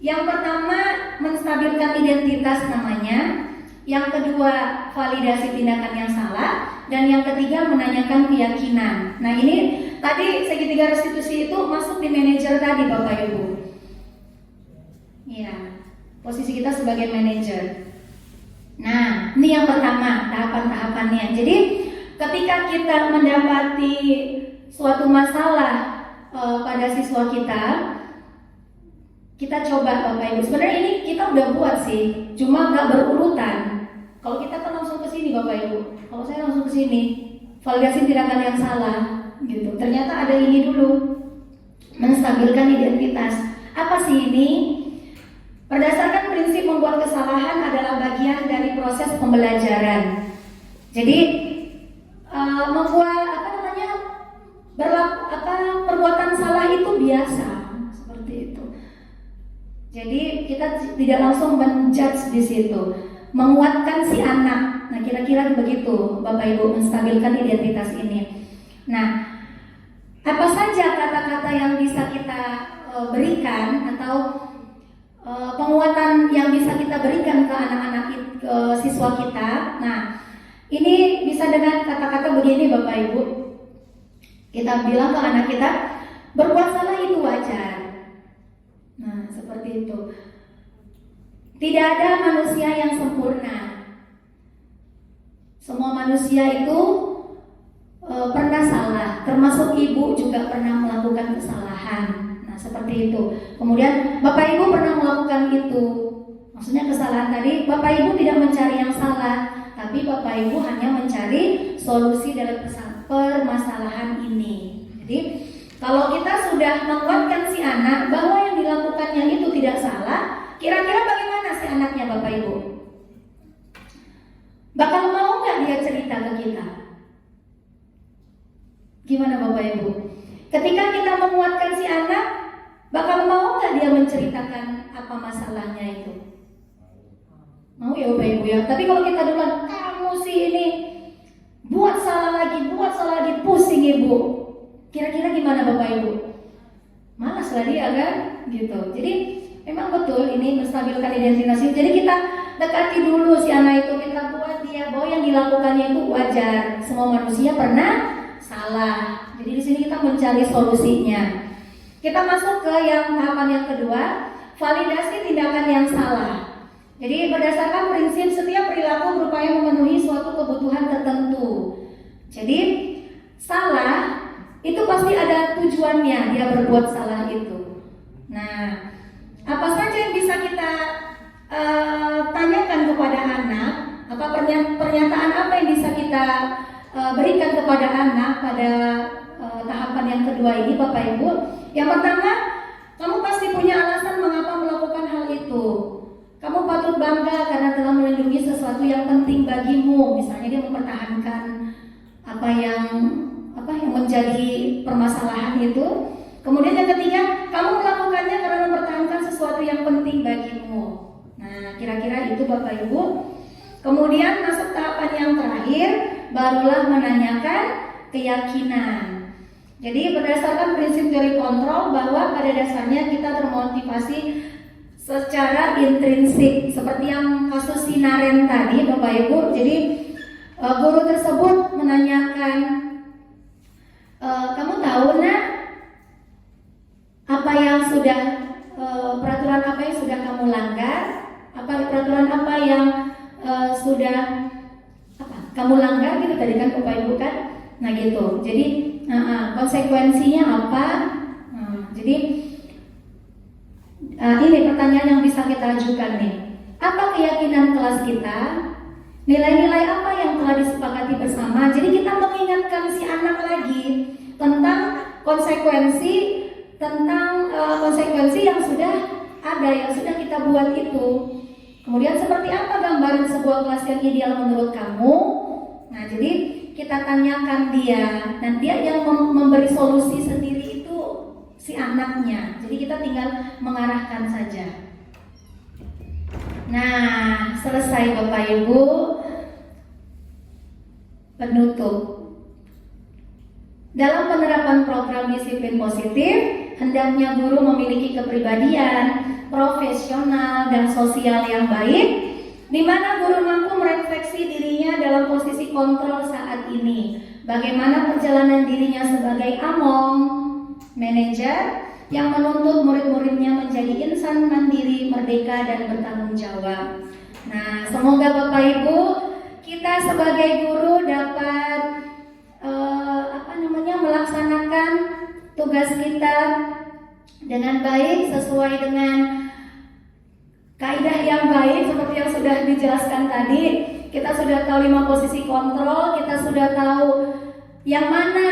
Yang pertama, menstabilkan identitas namanya. Yang kedua, validasi tindakan yang salah. Dan yang ketiga, menanyakan keyakinan. Nah, ini tadi segitiga restitusi itu masuk di manajer tadi, Bapak Ibu. Ya, posisi kita sebagai manajer. Nah, ini yang pertama, tahapan-tahapannya. Jadi, ketika kita mendapati suatu masalah pada siswa kita coba Bapak Ibu. Sebenarnya ini kita udah buat sih, cuma nggak berurutan. Kalau kita kan langsung ke sini Bapak Ibu. Kalau saya langsung ke sini, validasi tindakan yang salah, gitu. Ternyata ada ini dulu, menstabilkan identitas. Apa sih ini? Berdasarkan prinsip membuat kesalahan adalah bagian dari proses pembelajaran. Jadi membuat perbuatan salah itu biasa, seperti itu. Jadi kita tidak langsung menjudge di situ, menguatkan si anak. Nah, kira-kira begitu, Bapak Ibu, menstabilkan identitas ini. Nah, apa saja kata-kata yang bisa kita berikan atau penguatan yang bisa kita berikan ke anak-anak, ke siswa kita. Nah, ini bisa dengan kata-kata begini Bapak Ibu. Kita bilang ke anak kita, berbuat salah itu wajar. Nah, seperti itu. Tidak ada manusia yang sempurna. Semua manusia itu pernah salah, termasuk ibu juga pernah melakukan kesalahan. Nah, seperti itu. Kemudian Bapak Ibu pernah melakukan itu. Maksudnya kesalahan tadi, Bapak Ibu tidak mencari yang salah, tapi Bapak Ibu hanya mencari solusi dalam permasalahan ini. Jadi kalau kita sudah menguatkan si anak bahwa yang dilakukannya itu tidak salah, kira-kira bagaimana si anaknya Bapak Ibu? Bakal mau nggak dia cerita ke kita? Gimana Bapak Ibu? Ketika kita menguatkan si anak, bakal mau nggak dia menceritakan apa masalahnya itu? Mau ya Bapak Ibu ya. Tapi kalau kita duluan, kamu sih ini buat salah lagi, pusing ibu. Kira-kira gimana Bapak Ibu? Malas lah dia kan? Gitu. Jadi memang betul ini menstabilkan identitas. Jadi kita dekati dulu si anak itu, kita buat dia bahwa yang dilakukannya itu wajar. Semua manusia pernah salah. Jadi di sini kita mencari solusinya. Kita masuk ke yang tahapan yang kedua, validasi tindakan yang salah. Jadi berdasarkan prinsip setiap perilaku berupaya memenuhi suatu kebutuhan tertentu. Jadi salah itu pasti ada tujuannya dia berbuat salah itu. Nah, apa saja yang bisa kita tanyakan kepada anak? Apa pernyataan apa yang bisa kita berikan kepada anak pada tahapan yang kedua ini Bapak Ibu? Yang pertama, kamu pasti punya alasan mengapa melakukan hal itu. Kamu patut bangga karena telah melindungi sesuatu yang penting bagimu. Misalnya dia mempertahankan apa yang menjadi permasalahan itu. Kemudian yang ketiga, kamu melakukannya karena mempertahankan sesuatu yang penting bagimu. Nah, kira-kira itu Bapak Ibu. Kemudian masuk tahapan yang terakhir, barulah menanyakan keyakinan. Jadi berdasarkan prinsip teori kontrol bahwa pada dasarnya kita termotivasi secara intrinsik, seperti yang kasus si Naren tadi Bapak Ibu. Jadi guru tersebut menanyakan, kamu tahu nak apa yang sudah peraturan apa yang sudah kamu langgar, peraturan apa yang sudah kamu langgar gitu tadi kan Bapak Ibu kan. Nah gitu. Jadi konsekuensinya apa? Jadi ini pertanyaan yang bisa kita ajukan nih. Apa keyakinan kelas kita? Nilai-nilai apa yang telah disepakati bersama? Jadi kita mengingatkan si anak lagi tentang konsekuensi yang sudah ada, yang sudah kita buat itu. Kemudian seperti apa gambaran sebuah kelas yang ideal menurut kamu? Nah, jadi kita tanyakan dia, dan dia yang memberi solusi sendiri itu si anaknya. Jadi kita tinggal mengarahkan saja. Nah, selesai Bapak Ibu. Penutup. Dalam penerapan program disiplin positif, hendaknya guru memiliki kepribadian profesional dan sosial yang baik, di mana guru mampu merefleksi dirinya dalam posisi kontrol saat ini. Bagaimana perjalanan dirinya sebagai among, manajer yang menuntut murid-muridnya menjadi insan mandiri, merdeka, dan bertanggung jawab. Nah, semoga Bapak Ibu kita sebagai guru dapat melaksanakan tugas kita dengan baik sesuai dengan kaidah yang baik seperti yang sudah dijelaskan tadi. Kita sudah tahu 5 posisi kontrol, kita sudah tahu yang mana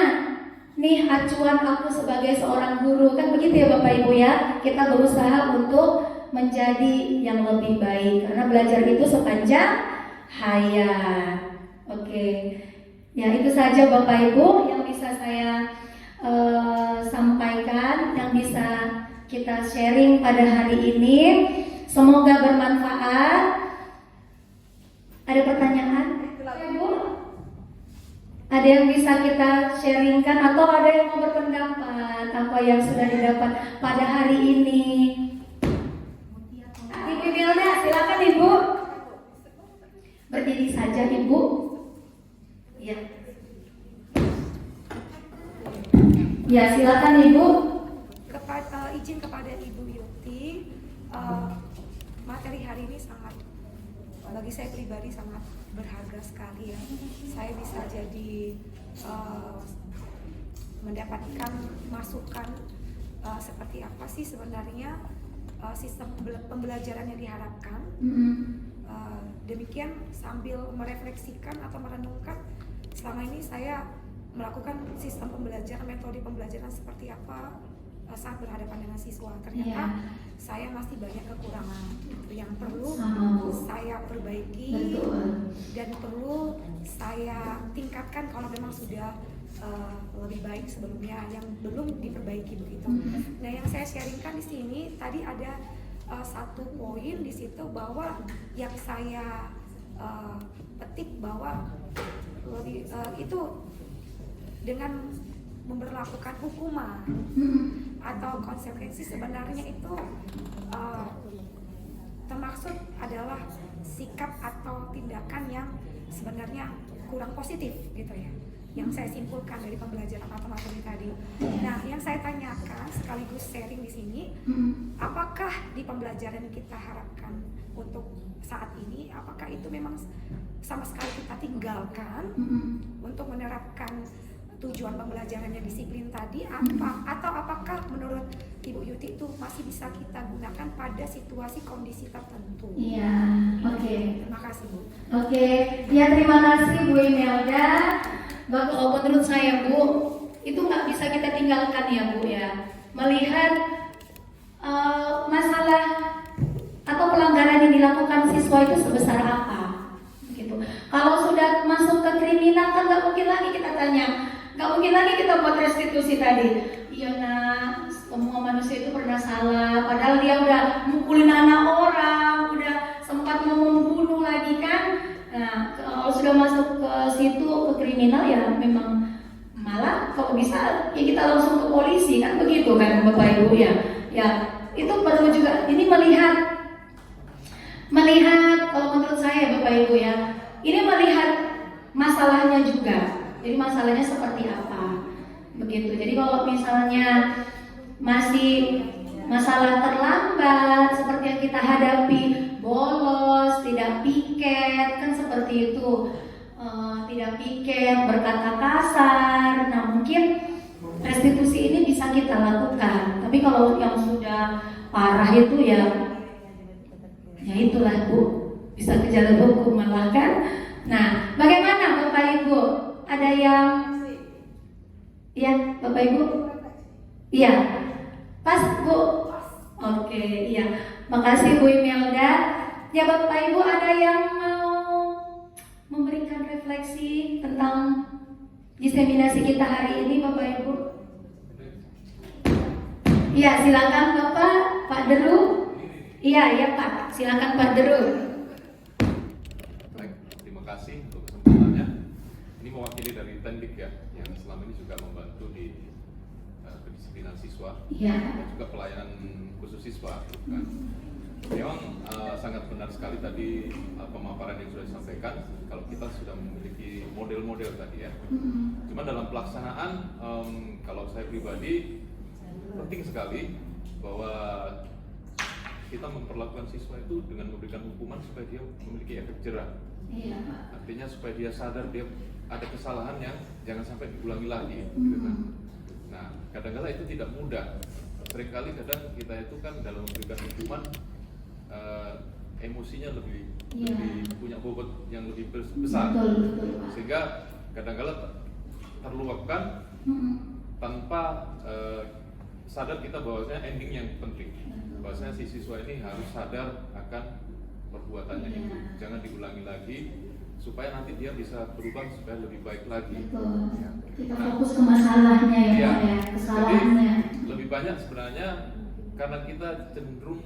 nih acuan aku sebagai seorang guru, kan begitu ya Bapak Ibu ya. Kita berusaha untuk menjadi yang lebih baik karena belajar itu sepanjang hayat. Oke. Ya, itu saja Bapak Ibu yang bisa saya sampaikan, yang bisa kita sharing pada hari ini. Semoga bermanfaat. Ada pertanyaan? Ibu? Ada yang bisa kita sharingkan atau ada yang mau berpendapat apa yang sudah didapat pada hari ini? Ibu Milda, silakan Ibu. Berdiri saja Ibu. Ya. Ya, silakan Ibu. Izin kepada Ibu Yuti, materi hari ini sangat, bagi saya pribadi sangat berharga sekali ya. Saya bisa jadi mendapatkan masukan seperti apa sih sebenarnya sistem pembelajaran yang diharapkan. Demikian sambil merefleksikan atau merenungkan selama ini saya melakukan sistem pembelajaran, metode pembelajaran seperti apa saat berhadapan dengan siswa. Ternyata saya masih banyak kekurangan yang perlu saya perbaiki. Betul. Dan perlu saya tingkatkan kalau memang sudah lebih baik sebelumnya yang belum diperbaiki begitu. Nah, yang saya sharingkan di sini tadi ada satu poin di situ bahwa yang saya petik bahwa itu dengan memberlakukan hukuman atau konsekuensi sebenarnya itu termaksud adalah sikap atau tindakan yang sebenarnya kurang positif gitu ya, yang saya simpulkan dari pembelajaran atau materi tadi. Nah, yang saya tanyakan sekaligus sharing di sini, apakah di pembelajaran kita harapkan untuk saat ini, apakah itu memang sama sekali kita tinggalkan untuk menerapkan tujuan pembelajarannya disiplin tadi, atau apakah menurut Ibu Yuti itu masih bisa kita gunakan pada situasi kondisi tertentu? Iya, oke. Terima kasih Bu. Oke, ya terima kasih Bu Imelda. Kalau menurut saya Bu, itu nggak bisa kita tinggalkan ya Bu ya. Melihat masalah atau pelanggaran yang dilakukan siswa itu sebesar apa, gitu. Kalau sudah masuk ke kriminal kan nggak mungkin lagi kita tanya, nggak mungkin lagi kita buat restitusi tadi. Iya nak, semua manusia itu pernah salah, padahal dia udah mukulin anak orang, udah sempat mau membunuh lagi kan. Nah, kalau sudah masuk ke situ ke kriminal ya memang malah kalau bisa ya kita langsung ke polisi kan begitu kan Bapak Ibu ya. Ya itu perlu juga ini melihat kalau menurut saya Bapak Ibu ya, ini melihat masalahnya juga. Jadi masalahnya seperti apa begitu. Jadi kalau misalnya masih masalah terlambat seperti yang kita hadapi, bolos, tidak piket, kan seperti itu, tidak piket, berkata kasar. Nah mungkin restitusi ini bisa kita lakukan. Tapi kalau yang sudah parah itu ya itulah Bu, bisa ke jalur hukum malah kan. Nah bagaimana Bapak Ibu? Ada yang ya Bapak Ibu? Iya, pas Bu. Oke, iya. Makasih Bu Imelda. Ya Bapak Ibu, ada yang mau memberikan refleksi tentang diseminasi kita hari ini Bapak Ibu? Iya, silakan Bapak, Pak Deru. Iya Pak, silakan Pak Deru. Baik, terima kasih untuk kesempatannya. Ini mewakili dari Tendik ya, yang selama ini juga membantu di pendisiplinan siswa Iya. dan juga pelayanan khusus siswa gitu kan. Memang sangat benar sekali tadi pemaparan yang sudah disampaikan kalau kita sudah memiliki model-model tadi ya. Cuma dalam pelaksanaan kalau saya pribadi penting sekali bahwa kita memperlakukan siswa itu dengan memberikan hukuman supaya dia memiliki efek jerah. Iya, Pak. Artinya supaya dia sadar dia ada kesalahan yang jangan sampai diulangi lagi. Gitu kan. Nah, kadang-kadang itu tidak mudah. Seringkali kadang kita itu kan dalam memberikan hukuman emosinya lebih punya bobot yang lebih besar. Betul, Pak. Sehingga kadang-kadang terluapkan tanpa sadar kita bahwasanya ending yang penting. Bahwasanya si siswa ini harus sadar akan perbuatannya itu, jangan diulangi lagi supaya nanti dia bisa berubah supaya lebih baik lagi. Betul. Ya. Kita fokus ke masalahnya ya, Iya. Pak ya, kesalahannya. Jadi, lebih banyak sebenarnya karena kita cenderung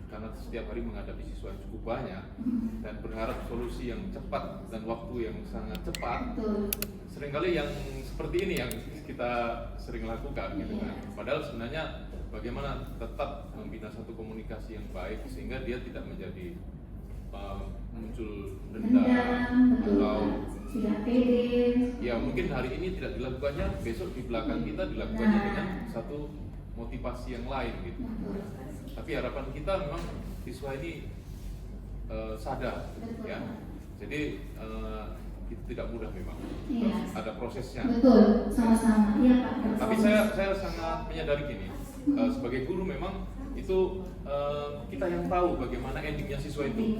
karena setiap hari menghadapi siswa yang cukup banyak dan berharap solusi yang cepat dan waktu yang sangat cepat. Betul. Seringkali yang seperti ini yang kita sering lakukan gitu kan. Padahal sebenarnya bagaimana tetap membina satu komunikasi yang baik sehingga dia tidak menjadi muncul dendam Betul. atau Tidak pede. ya mungkin hari ini tidak dilakukannya, besok di belakang kita dilakukannya dengan satu motivasi yang lain gitu. Tapi harapan kita memang siswa ini sadar ya. Jadi itu tidak mudah memang. Iya. Ada prosesnya. Betul, sama-sama. Iya, Pak. Tapi saya sangat menyadari gini, sebagai guru memang itu kita yang tahu bagaimana endingnya siswa itu.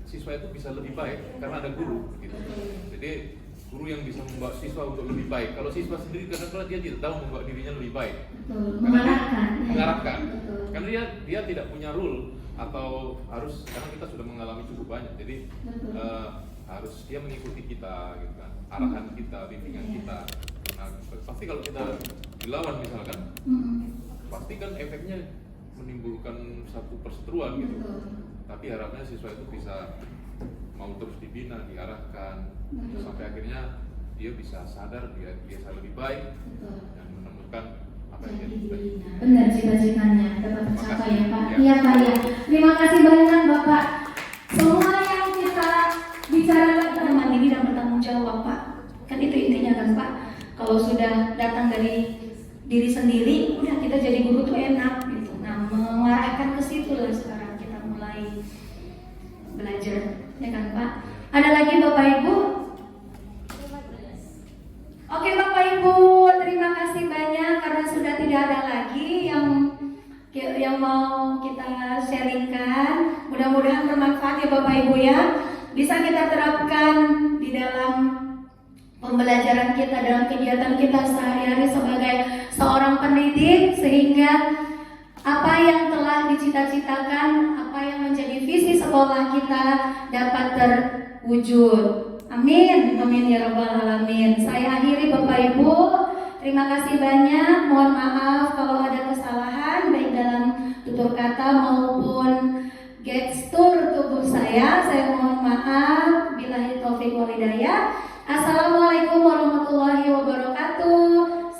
Siswa itu bisa lebih baik karena ada guru gitu. Jadi guru yang bisa membawa siswa untuk lebih baik. Kalau siswa sendiri kadang-kadang dia tidak tahu membawa dirinya lebih baik. Mengarahkan. Karena dia tidak punya rule atau harus, karena kita sudah mengalami cukup banyak. Jadi harus dia mengikuti kita gitu kan. Arahan kita, bimbingan kita. Nah, pasti kalau kita dilawan misalkan, pasti kan efeknya menimbulkan satu perseteruan gitu. Tapi harapnya siswa itu bisa mau terus dibina, diarahkan sampai akhirnya dia bisa sadar, dia bisa lebih baik dan menemukan apa yang dia cita-cita. Benar, cita-citanya dapat tercapai ya, Pak. Ya. Iya, Pak ya. Terima kasih banyak, Bapak. Semua yang kita bicarakan teman ini dan bertanggung jawab, Pak. Kan itu intinya kan, Pak. Kalau sudah datang dari diri sendiri, udah kita jadi guru tuh enak gitu. Nah, mengarahkan ke situ lah sekarang kita mulai belajar, ya kan, Pak? Ada lagi Bapak Ibu? Oke Bapak Ibu, terima kasih banyak karena sudah tidak ada lagi yang mau kita sharingkan. Mudah-mudahan bermanfaat ya Bapak Ibu ya. Bisa kita terapkan di dalam pembelajaran kita, dalam kegiatan kita sehari-hari sebagai seorang pendidik, sehingga apa yang telah dicita-citakan, apa yang menjadi visi sekolah kita dapat terwujud. Amin, amin ya rabbal alamin. Saya akhiri Bapak Ibu. Terima kasih banyak. Mohon maaf kalau ada kesalahan baik dalam tutur kata maupun gestur tubuh saya. Saya mohon maaf. Billahi taufik wal hidayah. Assalamualaikum warahmatullahi wabarakatuh.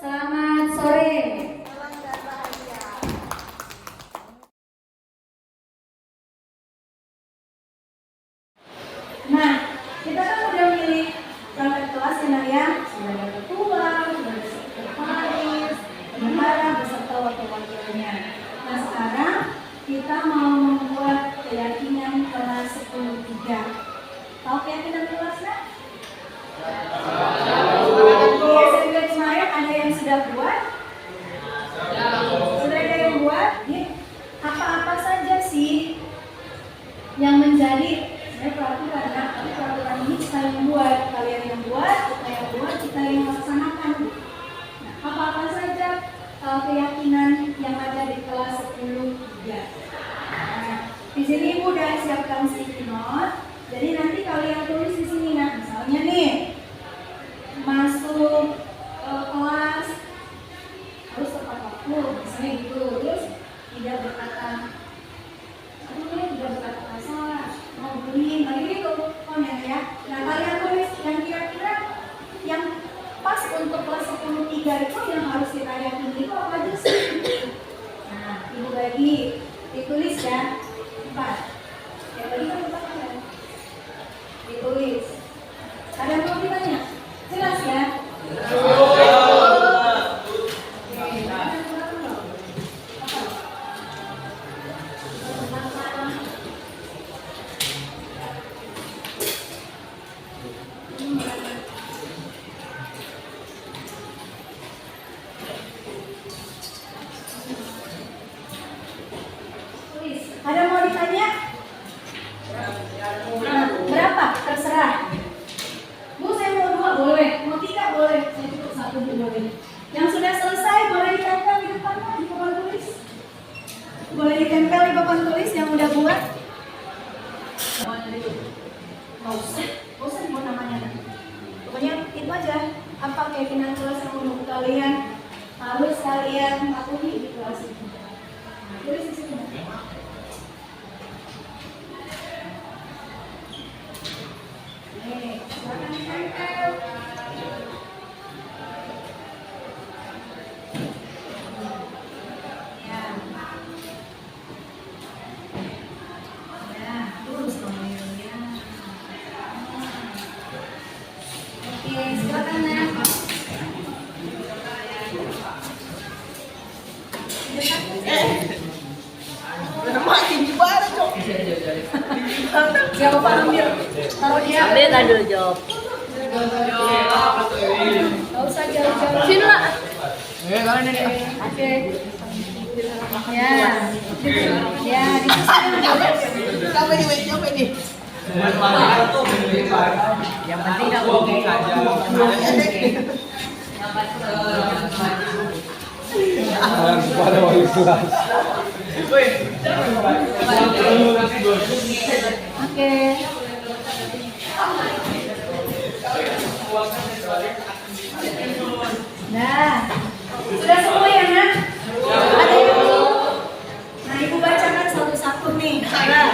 Selamat sore. Nah, kita kan udah milih perangkat kelas ya Nak ya. Sudah ada ketua, sudah ada sekretaris, bendahara beserta wakil-wakilnya. Nah sekarang kita mau membuat keyakinan kelas 10-3. Tahu keyakinan kelasnya? Di SMP Semarang ada yang sudah buat? Sudah ada yang buat? Apa-apa saja sih yang menjadi peraturan, tapi peraturan ini kita yang buat, kalian yang buat, kita yang buat, kita yang laksanakan. Nah, apa-apa saja keyakinan yang ada di kelas 10-3. Nah, di sini Ibu udah siapkan sticky note. Jadi nanti kalian tulis di sini, nah misalnya nih masuk kelas harus tepat waktu, misalnya gitu. Terus tidak berkata salah, mau beli, gitu, ya. Nah kalian tulis yang kira-kira yang pas untuk kelas 10-3 itu yang harus kita yakini itu apa aja sih? Nah, Ibu bagi ditulis ya 4. Yang bagi kan 4 kan? Ditulis. Ada yang mau ditanya? Jelas ya? Ada mau ditanya? Nah, berapa? Terserah. Bu, saya mau 2 boleh, mau 3 boleh, saya cukup 1 boleh. Yang sudah selesai boleh ditempel di depan di papan tulis. Boleh ditempel di papan tulis yang udah buat. Nggak usah dibuat namanya. Pokoknya itu aja. Apa keyakinan kelas yang menurut kalian harus kalian patuhi di kelas itu. Tulis di situ. Silakan ditempel. Ya, terus ya. Oke, silakan ya. Siapa Pak Amir? Taruh dia. Ambil kan dulu jawab. Gak usah jauh-jauh. Sini lah. Oke. Ya. Ya, di Yang penting nggak oke. Pada wali kelas. Oke. Nah, sudah semua ya nak? Ada yang belum? Nah, ibu bacakan satu-satu nih. Nah,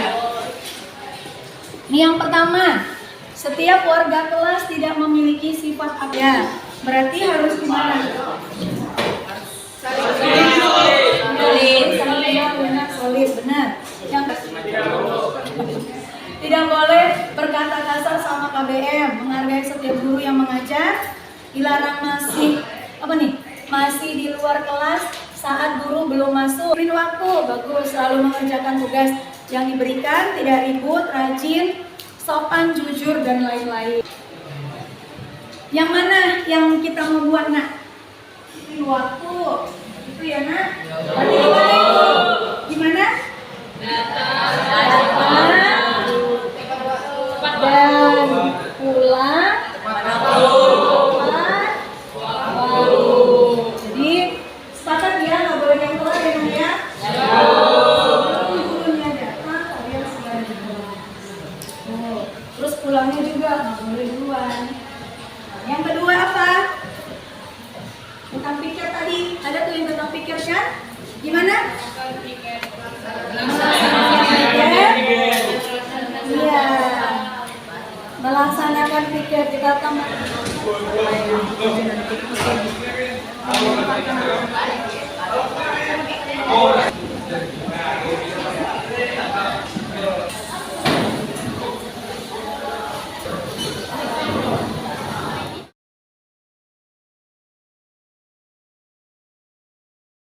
ini yang pertama, setiap warga kelas tidak memiliki sifat apa? Ya, berarti harus gimana? Solid, benar. Yang tidak boleh berkata kasar sama KBM, menghargai setiap guru yang mengajar, dilarang masih di luar kelas saat guru belum masuk. Beri waktu, bagus, selalu mengerjakan tugas yang diberikan, tidak ribut, rajin, sopan, jujur, dan lain-lain. Yang mana yang kita mau buat nak? Beri waktu, itu ya nak? Berarti gimana? Dan pulang tepat waktu. Jadi sepakat ya, nggak boleh yang telat ya. Gurunya datang, kalian segera pulang. Terus pulangnya juga nggak boleh duluan. Yang kedua apa? Tentang pikir tadi, ada tuh yang tentang pikir kan? Gimana? Iya. Melaksanakan pikir kita tambah.